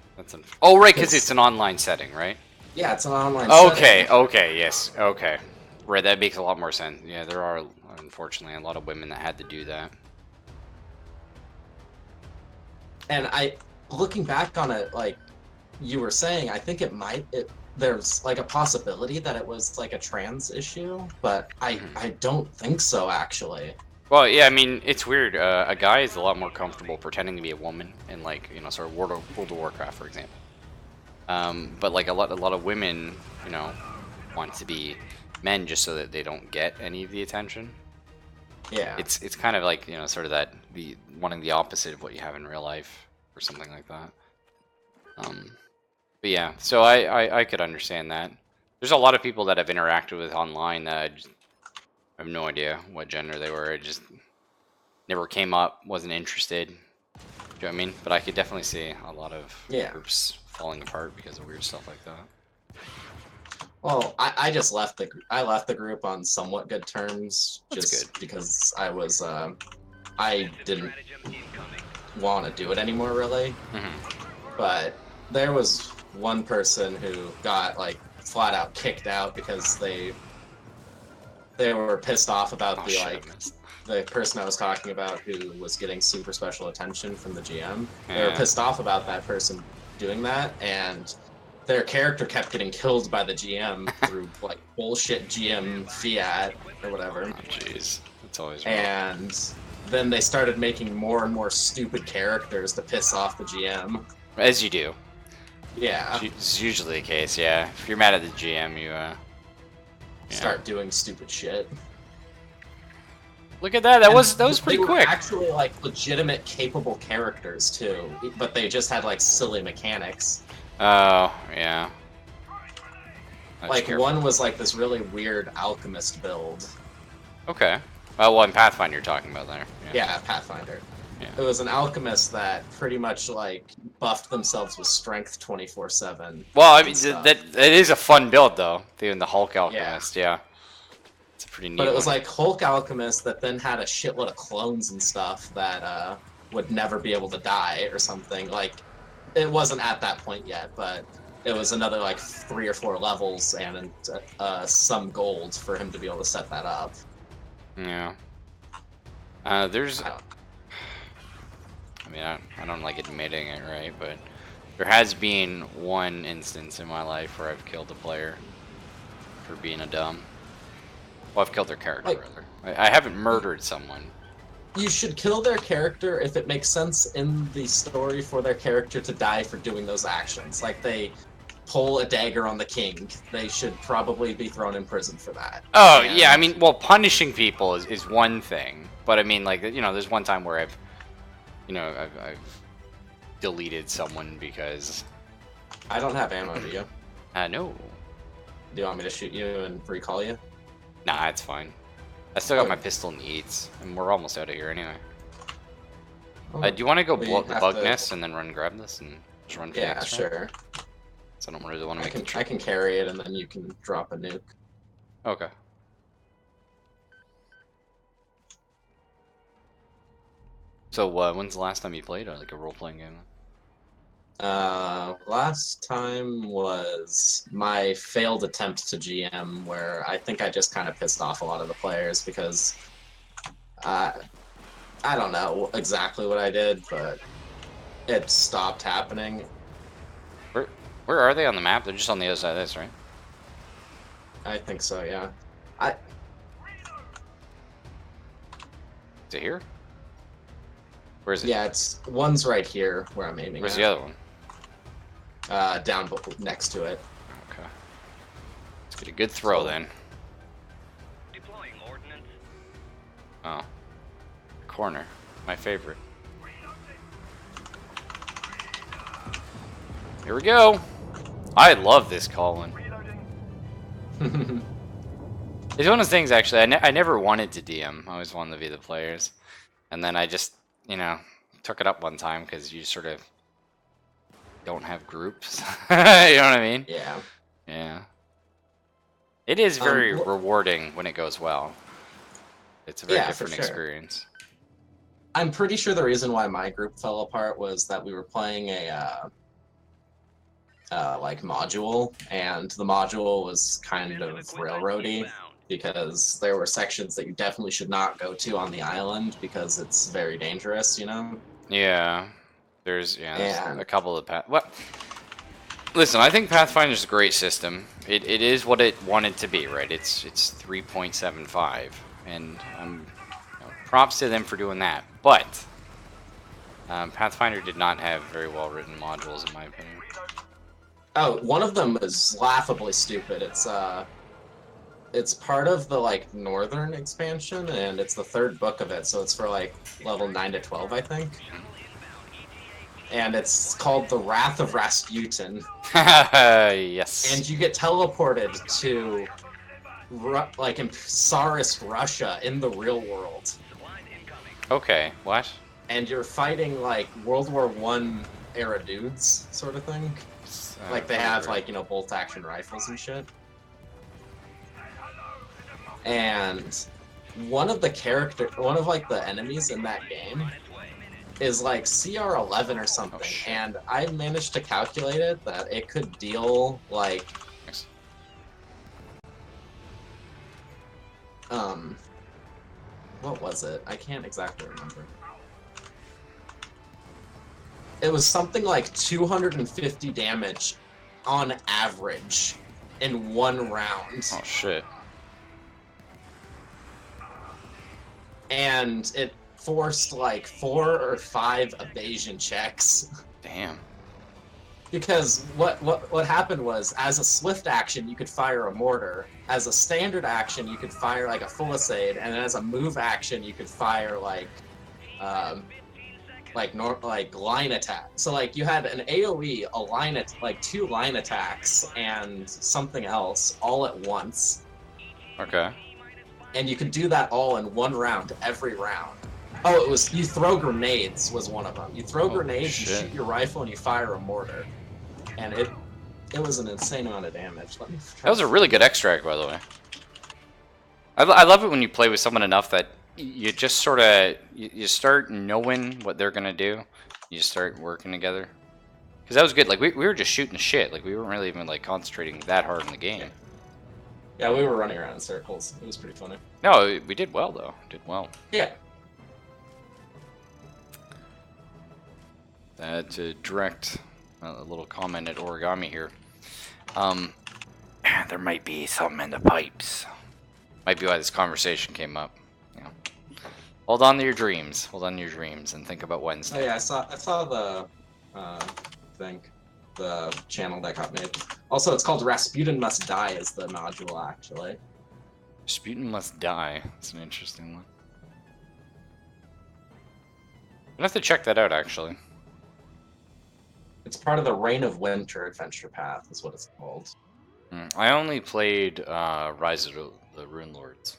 oh, right, because it's an online setting, right? Yeah, it's an online Okay, setting. okay, yes, okay. Right, that makes a lot more sense. Yeah, there are, unfortunately, a lot of women that had to do that. And looking back on it, like you were saying, I think there's like a possibility that it was like a trans issue, but I don't think so actually. Well, yeah, I mean, it's weird. A guy is a lot more comfortable pretending to be a woman in, like, sort of World of Warcraft, for example. But like a lot of women, want to be men just so that they don't get any of the attention. Yeah. It's kind of like, sort of that wanting the opposite of what you have in real life or something like that. But yeah, so I could understand that. There's a lot of people that I've interacted with online that I have no idea what gender they were. It just never came up, wasn't interested. Do you know what I mean? But I could definitely see a lot of groups falling apart because of weird stuff like that. Well, I just left the group on somewhat good terms, That's just good. because I didn't want to do it anymore really. But there was one person who got like flat out kicked out because they were pissed off about the person I was talking about who was getting super special attention from the GM. They were pissed off about that person doing that, and their character kept getting killed by the GM through like bullshit GM fiat or whatever. Oh, jeez, that's always rough. And then they started making more and more stupid characters to piss off the GM. As you do. Yeah. It's usually the case, yeah. If you're mad at the GM, you start doing stupid shit. Look at that. That was pretty they were quick. Actually, like legitimate, capable characters too, but they just had like silly mechanics. Oh yeah. Like one was like this really weird alchemist build. Okay. Well, in Pathfinder you're talking about there. Yeah, Pathfinder. Yeah. It was an alchemist that pretty much like buffed themselves with strength 24/7. Well, I mean that is a fun build though. Even the Hulk alchemist, yeah. It's a pretty neat. But it was like Hulk alchemist that then had a shitload of clones and stuff that would never be able to die or something. Like it wasn't at that point yet, but it was another like 3 or 4 levels and some gold for him to be able to set that up. Yeah. There's. I mean, I don't like admitting it, right? But there has been one instance in my life where I've killed a player for being a dumb. Well, I've killed their character, rather. I haven't murdered someone. You should kill their character if it makes sense in the story for their character to die for doing those actions. Like they pull a dagger on the king, they should probably be thrown in prison for that. Oh, yeah, I mean, well, punishing people is one thing. But I mean, like, there's one time where I've deleted someone because... I don't have ammo, do you? No. Do you want me to shoot you and recall you? Nah, it's fine. I still got my pistol in the eats, and we're almost out of here anyway. Do you want to go blow up the bug nest and then run grab this and just run for the extra? Sure. So I don't really want to make the trip. I can carry it and then you can drop a nuke. Okay. So when's the last time you played like a role-playing game? Last time was my failed attempt to GM, where I think I just kind of pissed off a lot of the players because I don't know exactly what I did, but it stopped happening. Where are they on the map? They're just on the other side of this, right? I think so, yeah. Is it here? Where is it? Yeah, one's right here where I'm aiming. Where's the other one? Down next to it. Okay. Let's get a good throw then. Deploying ordnance. Oh. Corner. My favorite. Here we go. I love this Colin. It's one of those things, actually, I never wanted to DM. I always wanted to be the players. And then I just, took it up one time because you sort of don't have groups. You know what I mean? Yeah. Yeah. It is very rewarding when it goes well. It's a very different experience. I'm pretty sure the reason why my group fell apart was that we were playing a like module, and the module was kind of railroady because there were sections that you definitely should not go to on the island because it's very dangerous, Yeah. There's a couple of what? Listen, I think Pathfinder's a great system. It is what it wanted to be, right? It's 3.75, and props to them for doing that. But Pathfinder did not have very well written modules, in my opinion. Oh, one of them is laughably stupid. It's part of the northern expansion, and it's the third book of it, so it's for level 9 to 12, I think. And it's called The Wrath of Rasputin. Yes. And you get teleported to in Tsarist Russia in the real world. Okay, what? And you're fighting World War I era dudes, sort of thing. They have bolt action rifles and shit. And one of the enemies in that game is CR11 or something, and I managed to calculate it that it could deal what was it? I can't exactly remember. It was something like 250 damage on average in one round. Oh shit. And it forced 4 or 5 evasion checks. Damn. Because what happened was, as a swift action, you could fire a mortar. As a standard action, you could fire a Fulisade, and as a move action, you could fire line attack. So you had an AOE, a line 2 line attacks, and something else all at once. Okay. And you could do that all in one round, every round. Oh, it was you throw grenades was one of them. You throw grenades, you shoot your rifle, and you fire a mortar. And it was an insane amount of damage. That was a really good extract, by the way. I love it when you play with someone enough that you just sort of you start knowing what they're gonna do. You start working together. Because that was good. We were just shooting shit. We weren't really even concentrating that hard in the game. Yeah, we were running around in circles. It was pretty funny. No, we did well though. Did well. Yeah. To direct a little comment at Origami here. There might be something in the pipes. Might be why this conversation came up. Hold on to your dreams. Hold on to your dreams and think about Wednesday. Oh yeah, I saw the the channel that got made. Also, it's called Rasputin Must Die is the module, actually. Rasputin Must Die. That's an interesting one. I'd have to check that out, actually. It's part of the Reign of Winter adventure path, is what it's called. I only played Rise of the Rune Lords.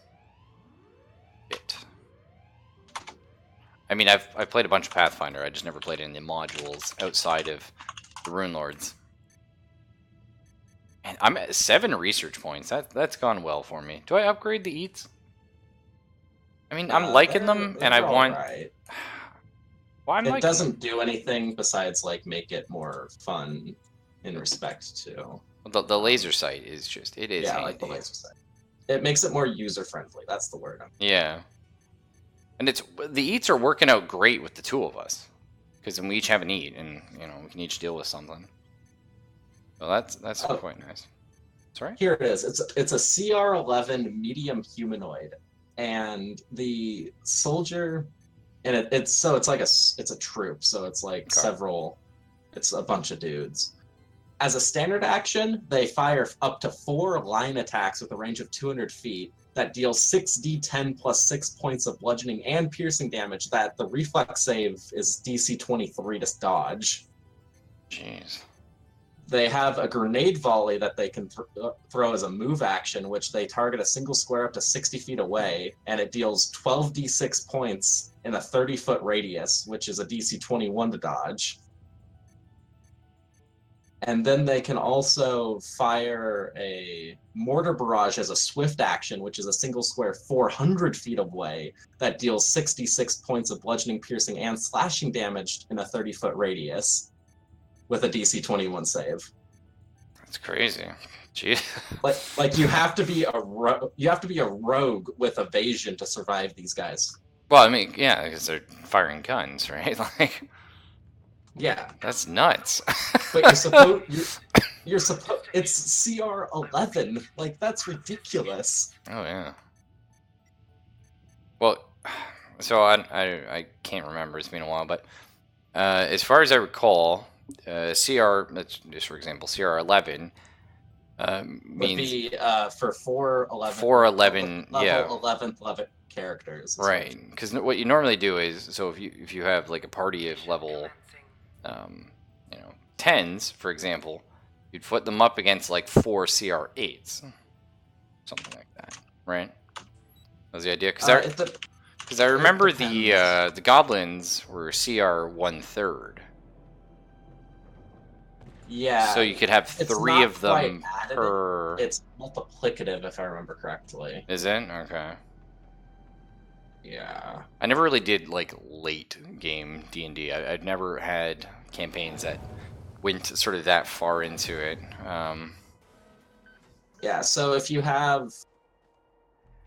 I mean, I've played a bunch of Pathfinder. I just never played any of the modules outside of the Rune Lords. And I'm at 7 research points. That's gone well for me. Do I upgrade the eats? I mean, I'm liking them, and I want. Right. Well, it doesn't do anything besides make it more fun in respect to. The laser sight is just it is. Yeah, handy. the laser sight. It makes it more user friendly. That's the word. Yeah. And the eats are working out great with the 2 of us, because then we each have an eat, and we can each deal with something. So that's quite nice. Sorry. Here it is. It's a CR11 medium humanoid, and the soldier, and it's a troop, so it's it's a bunch of dudes. As a standard action, they fire up to 4 line attacks with a range of 200 feet. That deals 6d10 plus 6 points of bludgeoning and piercing damage that the reflex save is DC 23 to dodge. Jeez. They have a grenade volley that they can throw as a move action, which they target a single square up to 60 feet away, and it deals 12d6 points in a 30-foot radius, which is a DC 21 to dodge. And then they can also fire a mortar barrage as a swift action, which is a single square 400 feet away that deals 66 points of bludgeoning, piercing, and slashing damage in a 30-foot radius with a DC 21 save. That's crazy. Jeez. Like you have to be a rogue with evasion to survive these guys. Well, I mean, yeah, because they're firing guns, right? Like, yeah, that's nuts. But you're supposed. It's CR 11. Like that's ridiculous. Oh yeah. Well, so I can't remember. It's been a while, but as far as I recall, CR, just for example, CR 11 means would be for 411. 411, yeah. Level 11th level characters. Right, because what you normally do is, so if you have like a party of level, 10s, for example, you'd put them up against like 4 CR8s, something like that, right? That was the idea, because I remember the goblins were CR 1/3. Yeah. So you could have 3 of them per. It's multiplicative, if I remember correctly. Is it? Okay. Yeah. I never really did like late game D&D. I've never had campaigns that went sort of that far into it. Yeah. So if you have,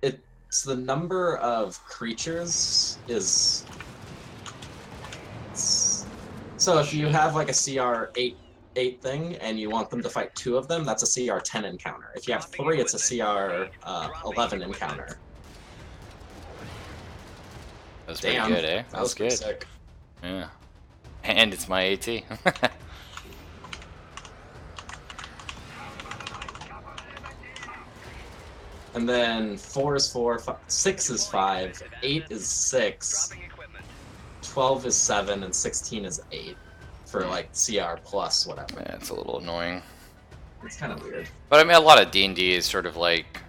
it's the number of creatures is. So if you have like a CR 8 thing and you want them to fight 2 of them, that's a CR 10 encounter. If you have 3, it's a CR 11 encounter. That's pretty good, eh? That was good. Sick. Yeah. And it's my AT. And then 4 is 4, 6 is 5, 8 is 6, 12 is 7, and 16 is 8 for like CR plus whatever. Yeah, it's a little annoying. It's kind of weird. But I mean, a lot of D&D is sort of like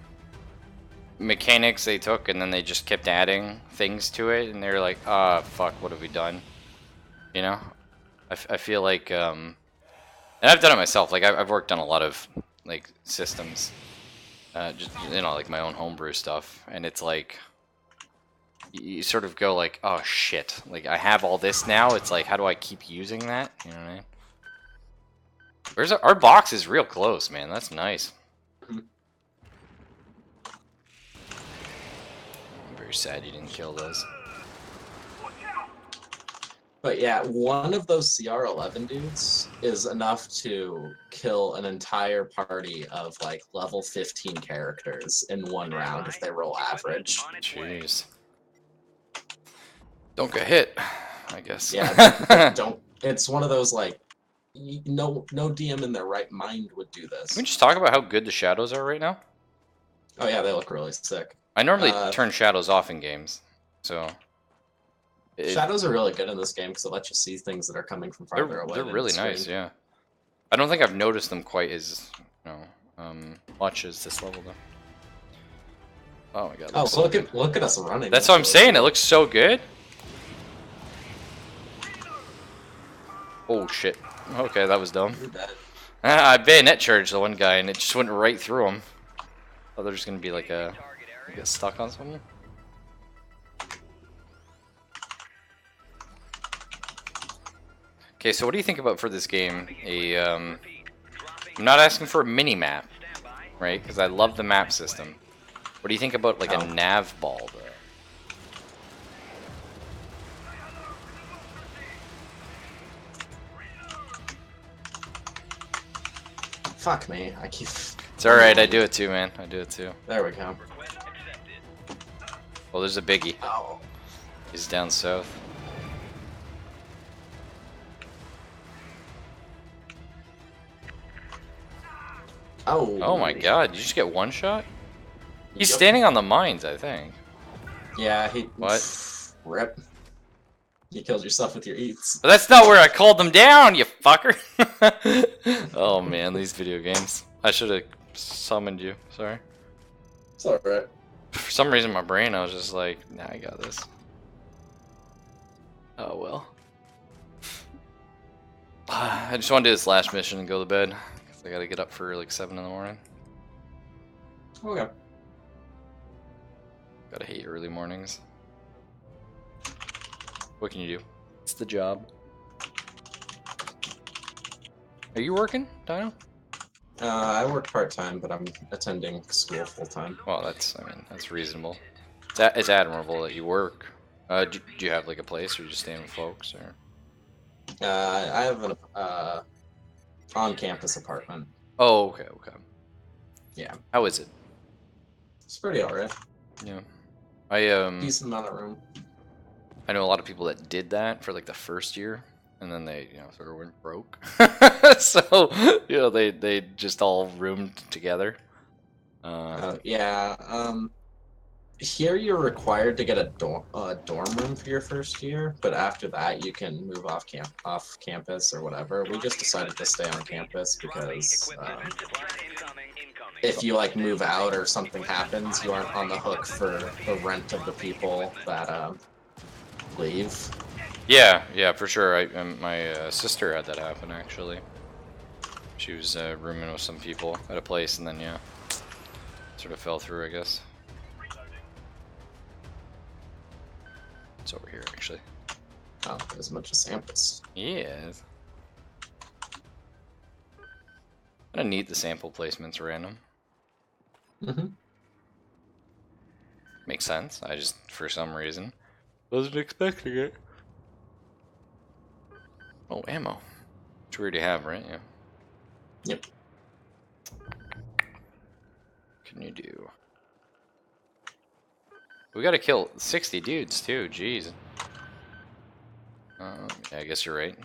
mechanics they took and then they just kept adding things to it, and they're like, fuck, what have we done? You know? I feel like, and I've done it myself. Like I've worked on a lot of like systems, just like my own homebrew stuff, and it's like you sort of go like, oh shit, like I have all this now. It's like, how do I keep using that? You know what I mean? Where's our box is real close, man. That's nice. I'm very sad you didn't kill those. But yeah, one of those CR 11 dudes is enough to kill an entire party of like level 15 characters in one round if they roll average. Jeez. Don't get hit, I guess. Yeah, don't. It's one of those like, no DM in their right mind would do this. Can we just talk about how good the shadows are right now? Oh yeah, they look really sick. I normally turn shadows off in games, so. Shadows are really good in this game because it lets you see things that are coming from farther away. They're really nice, yeah. I don't think I've noticed them quite as much as this level though. Oh my god! Oh, look at us running. That's what I'm saying. It looks so good. Oh shit! Okay, that was dumb. I bayonet charged the one guy and it just went right through him. Oh, there's gonna be like a get stuck on something. Okay, so what do you think about for this game? I'm not asking for a mini map, right? Because I love the map system. What do you think about like a nav ball, though? Fuck me, I keep. It's all right. I do it too, man. I do it too. There we go. Well, there's a biggie. Oh. He's down south. Oh. Oh my god, did you just get one shot? He's standing on the mines, I think. Yeah, he... What? Rip. You killed yourself with your eats. But that's not where I called them down, you fucker! Oh man, these video games. I should have summoned you. Sorry. It's alright. For some reason, my brain, I was just like, nah, I got this. Oh well. I just want to do this last mission and go to bed. Because I gotta get up for like 7 in the morning. Okay. Gotta hate early mornings. What can you do? It's the job. Are you working, Dino? I work part-time, but I'm attending school full-time. Well, that's, I mean, that's reasonable. It's admirable that you work. Do you have like a place, or you just staying with folks, or? I have an on-campus apartment. Oh, okay, okay. Yeah. How is it? It's pretty alright. Yeah. I Decent amount of room. I know a lot of people that did that for like the first year, and then they, sort of went broke. So, they just all roomed together. Yeah. Here you're required to get a dorm room for your first year, but after that you can move off campus or whatever. We just decided to stay on campus because if you like move out or something happens, you aren't on the hook for the rent of the people that leave. Yeah, for sure. My sister had that happen actually. She was rooming with some people at a place, and then sort of fell through, I guess. It's over here, actually. Oh, there's a bunch of samples. Yes. Kinda neat, the sample placement's random. Mm-hmm. Makes sense. I just, for some reason, wasn't expecting it. Oh, ammo. Which we already have, right? Yeah. Yep. What can you do? We gotta kill 60 dudes, too. Jeez. Yeah, I guess you're right.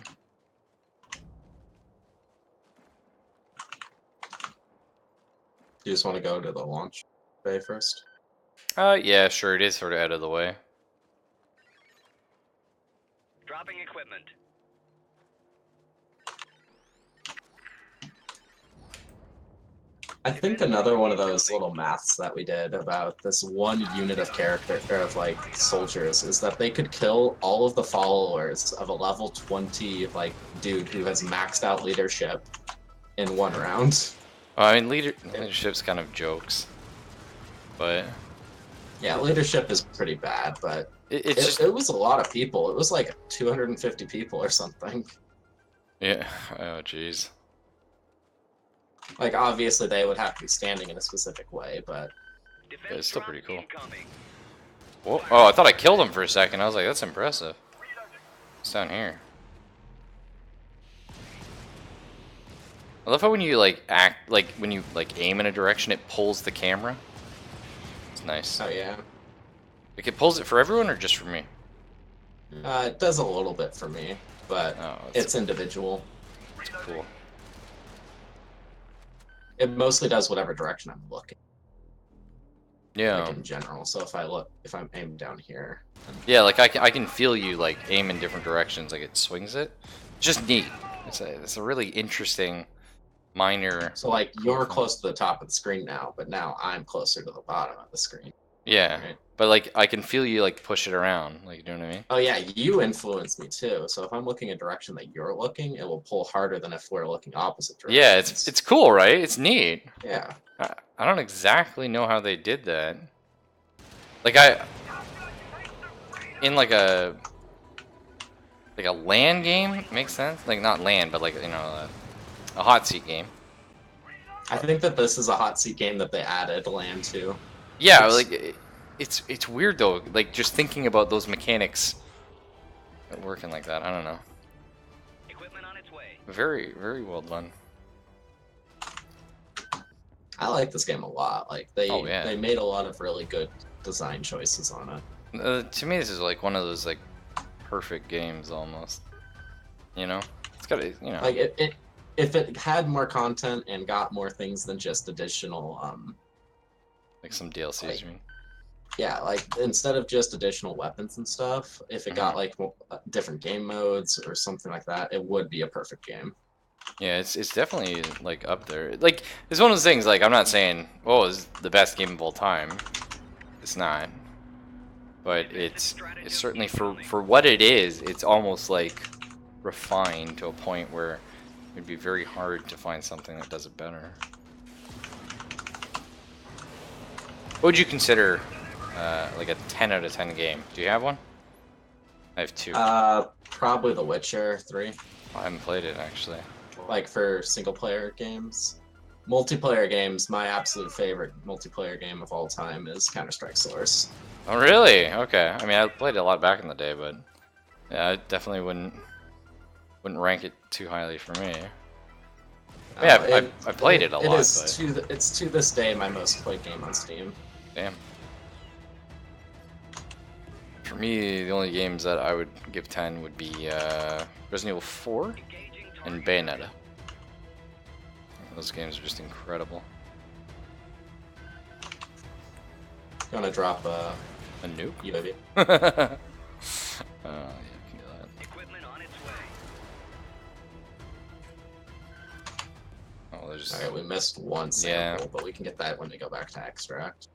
You just want to go to the launch bay first? Yeah, sure. It is sort of out of the way. Dropping equipment. I think another one of those little maths that we did about this one unit of character, or of like soldiers, is that they could kill all of the followers of a level 20 like dude who has maxed out leadership in one round. Well, I mean, leadership's kind of jokes, but Yeah, leadership is pretty bad, but it's just it was a lot of people. It was like 250 people or something. yeah. Oh, jeez. Like, obviously they would have to be standing in a specific way, but Yeah, it's still pretty cool. Incoming. Whoa. Oh, I thought I killed him for a second. I was like, that's impressive. It's down here. I love how when you when you aim in a direction, it pulls the camera. It's nice. oh yeah. Like, it pulls it for everyone or just for me? It does a little bit for me, but Oh, it's individual. that's cool. It mostly does whatever direction I'm looking, Yeah. like in general. So if I'm aimed down here, Yeah, like I can feel you like aim in different directions, like it swings it. It's just neat. It's a really interesting minor. so like you're close to the top of the screen now, but now I'm closer to the bottom of the screen. Yeah, Right. but like I can feel you like push it around, like, you know what I mean? Oh yeah, you influence me too. So if I'm looking a direction that you're looking, it will pull harder than if we're looking opposite directions. Yeah, it's cool, right? It's neat. yeah. I don't exactly know how they did that. Like in like a LAN game, makes sense. Like not LAN, but like a hot seat game. I think that this is a hot seat game that they added land to. Yeah, It's- like it's weird though. Like just thinking about those mechanics working like that. I don't know. Equipment on its way. Very, very well done. I like this game a lot. Like Oh, yeah. they made a lot of really good design choices on it. To me, this is like one of those like perfect games almost. It's got Like if it had more content and got more things than just additional like some DLCs. like- you mean? yeah, like instead of just additional weapons and stuff, if it got like different game modes or something like that, it would be a perfect game. Yeah, it's definitely like up there. Like it's one of those things. Like I'm not saying, oh, it's the best game of all time. It's not, but it's certainly for what it is. It's almost like refined to a point where it'd be very hard to find something that does it better. What would you consider like a 10 out of 10 game? Do you have one? I have 2. Probably The Witcher 3. I haven't played it actually. Like for single player games. Multiplayer games, my absolute favorite multiplayer game of all time is Counter-Strike Source. Oh really? Okay. I mean, I played it a lot back in the day, but yeah, I definitely wouldn't rank it too highly for me. Yeah, I played it a lot. It's to this day my most played game on Steam. Damn. For me, the only games that I would give 10 would be Resident Evil 4 and Bayonetta. Those games are just incredible. You wanna drop A nuke? UAV? Yeah, I can do that. Equipment on its way. Oh, there's Alright, we missed one sample, but we can get that when we go back to extract.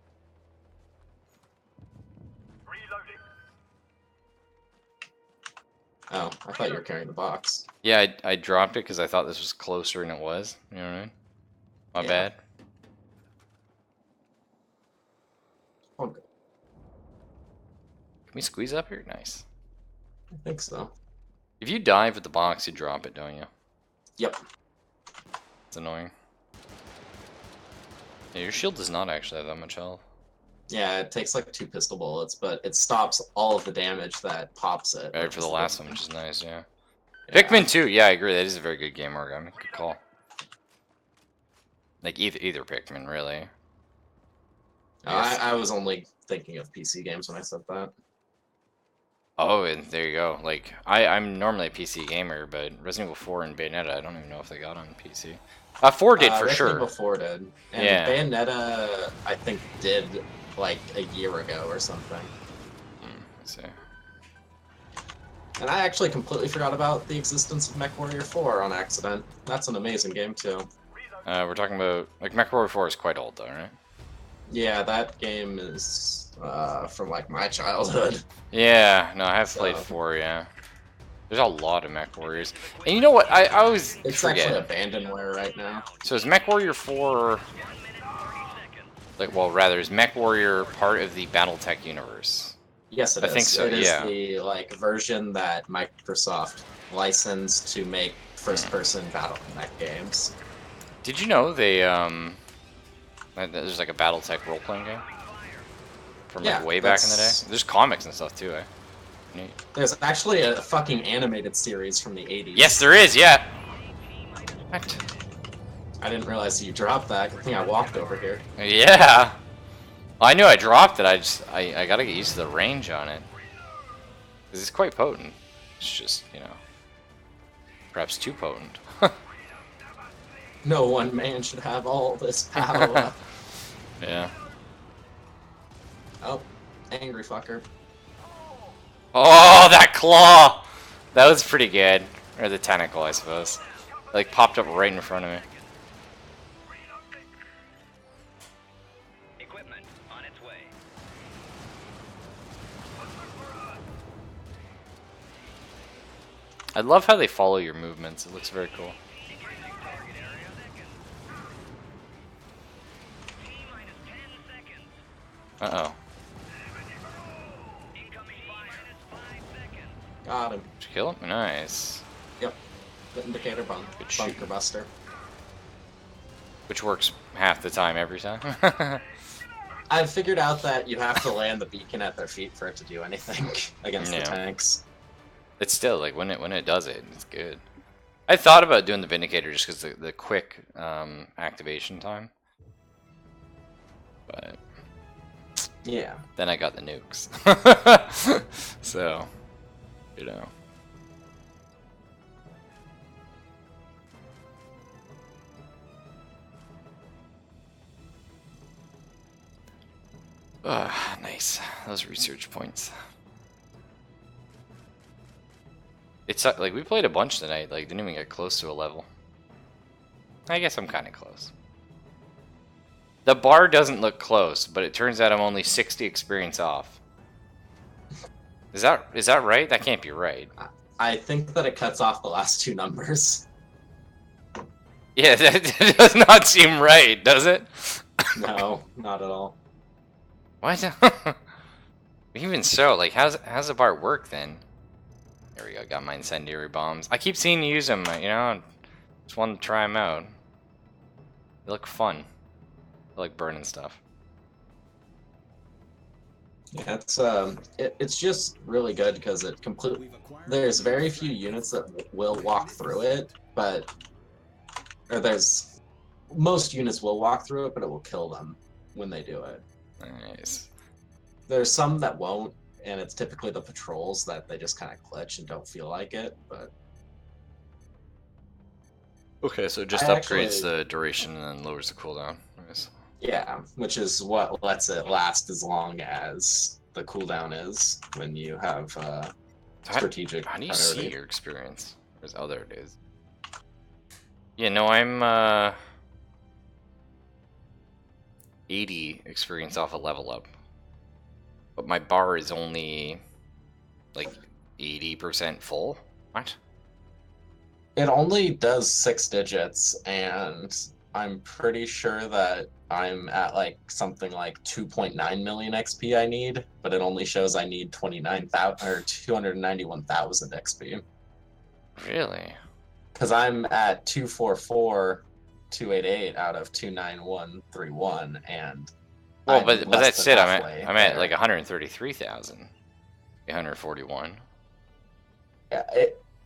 Oh, I thought you were carrying the box. Yeah, I dropped it because I thought this was closer than it was. You know what I mean? My Yeah. bad. Oh, good. Can we squeeze up here? Nice. I think so. If you dive with the box, you drop it, don't you? Yep. It's annoying. Yeah, your shield does not actually have that much health. Yeah, it takes like 2 pistol bullets, but it stops all of the damage that pops it. Right for the last one, which is nice, yeah. Yeah. Pikmin 2, yeah, I agree. That is a very good game origami. Good call. Like either Pikmin, really. I was only thinking of PC games when I said that. Oh, and there you go. Like I'm normally a PC gamer, but Resident Evil 4 and Bayonetta, I don't even know if they got on PC. 4 did for Resident sure. Evil 4 did. And Yeah. Bayonetta, I think, did like a year ago or something. Let's see. And I actually completely forgot about the existence of MechWarrior 4 on accident. That's an amazing game too. We're talking about like MechWarrior 4 is quite old though, right? Yeah, that game is from like my childhood. Yeah, no, I have played So- 4, yeah. There's a lot of Mech Warriors. And you know what? I always It's forget. actually abandonware right now. So is Mech Warrior 4 like, well, rather, is Mech Warrior part of the BattleTech universe? Yes, it I is. think so, It is yeah. the like version that Microsoft licensed to make first-person battle mech games. Did you know they there's like a BattleTech role-playing game from like Yeah, way back in the day? that's- There's comics and stuff too, eh? Neat. There's actually a fucking animated series from the 80s. Yes, there is. Yeah. What? I didn't realize you dropped that. I think I walked over here. Yeah. Well, I knew I dropped it. I gotta get used to the range on it. 'Cause it's quite potent. It's just, you know, perhaps too potent. No one man should have all this power. Yeah. Oh, angry fucker. Oh, that claw! That was pretty good. Or the tentacle, I suppose. It, like, popped up right in front of me. Equipment on its way. I love how they follow your movements. It looks very cool. Target area. T-minus 10 seconds. Uh-oh. Incoming fire. 5 seconds. Got him. Did you kill him? Nice. Yep. The indicator Good shoot. bunker buster. Which works half the time every time. I've figured out that you have to land the beacon at their feet for it to do anything against Yeah. the tanks. It's still, like, when it does it, it's good. I thought about doing the Vindicator just because the quick activation time. But Yeah. then I got the nukes. So, you know. Ah, nice. Those research points. It's like we played a bunch tonight, like didn't even get close to a level. I guess I'm kind of close. The bar doesn't look close, but it turns out I'm only 60 experience off. Is that right? That can't be right. I think that it cuts off the last two numbers. Yeah, that does not seem right, does it? No, not at all. What? Even so, like, how's the bar work then? There we go. Got my incendiary bombs. I keep seeing you use them. You know, just wanted to try them out. They look fun. I like burning stuff. Yeah, it's just really good because it completely. There's very few units that will walk through it, most units will walk through it, but it will kill them when they do it. Nice. There's some that won't, and it's typically the patrols that they just kind of glitch and don't feel like it. But Okay, so it just I upgrades actually- the duration and then lowers the cooldown. Nice. yeah, which is what lets it last as long as the cooldown is when you have strategic How do you priority. see your experience? There's other it is. Yeah, no, I'm 80 experience off a level up. But my bar is only like 80% full. What? It only does 6 digits, and I'm pretty sure that I'm at like something like 2.9 million XP I need, but it only shows I need 29,000 or 291,000 XP. Really? Because I'm at 244,288 out of 29131, and Well, I'm but less that's than it. halfway I'm at there. like 133,000. 141. Yeah,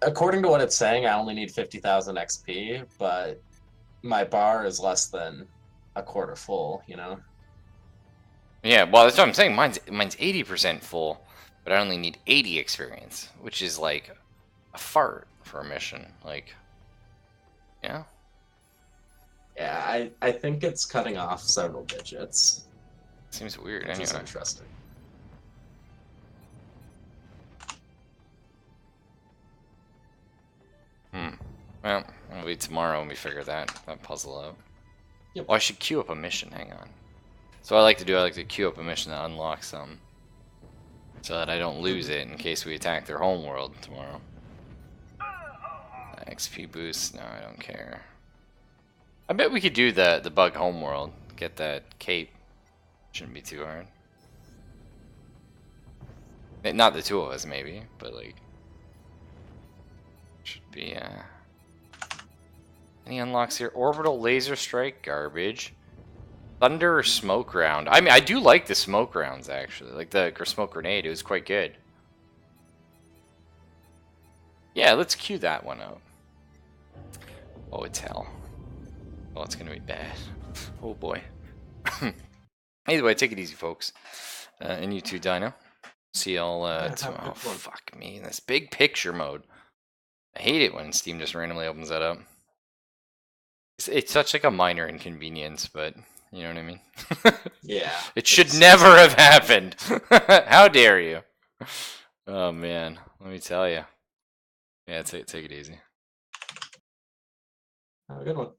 according to what it's saying, I only need 50,000 XP, but my bar is less than a quarter full, you know? Yeah, well, that's what I'm saying. Mine's 80% full, but I only need 80 experience, which is like a fart for a mission. Like, yeah. Yeah, I think it's cutting off several digits, Seems weird. which is Anyway. interesting. Well, it'll be tomorrow when we figure that puzzle out. Yep. Oh, I should queue up a mission. Hang on. So what I like to queue up a mission that unlocks some, so that I don't lose it in case we attack their homeworld tomorrow. XP boost? No, I don't care. I bet we could do the bug homeworld. Get that cape. Shouldn't be too hard. Not the two of us, maybe, but like should be. Any unlocks here? Orbital laser strike, garbage. Thunder or smoke round. I mean, I do like the smoke rounds actually. Like the smoke grenade, it was quite good. Yeah, let's queue that one up. Oh, it's hell. Oh, it's gonna be bad. Oh boy. Either way, take it easy, folks. And you too, Dino. See y'all tomorrow. Oh, fuck me. This big picture mode. I hate it when Steam just randomly opens that up. It's such like a minor inconvenience, but you know what I mean? Yeah. It should never have happened. How dare you? Oh man, let me tell you. Yeah, take it easy. Have a good one.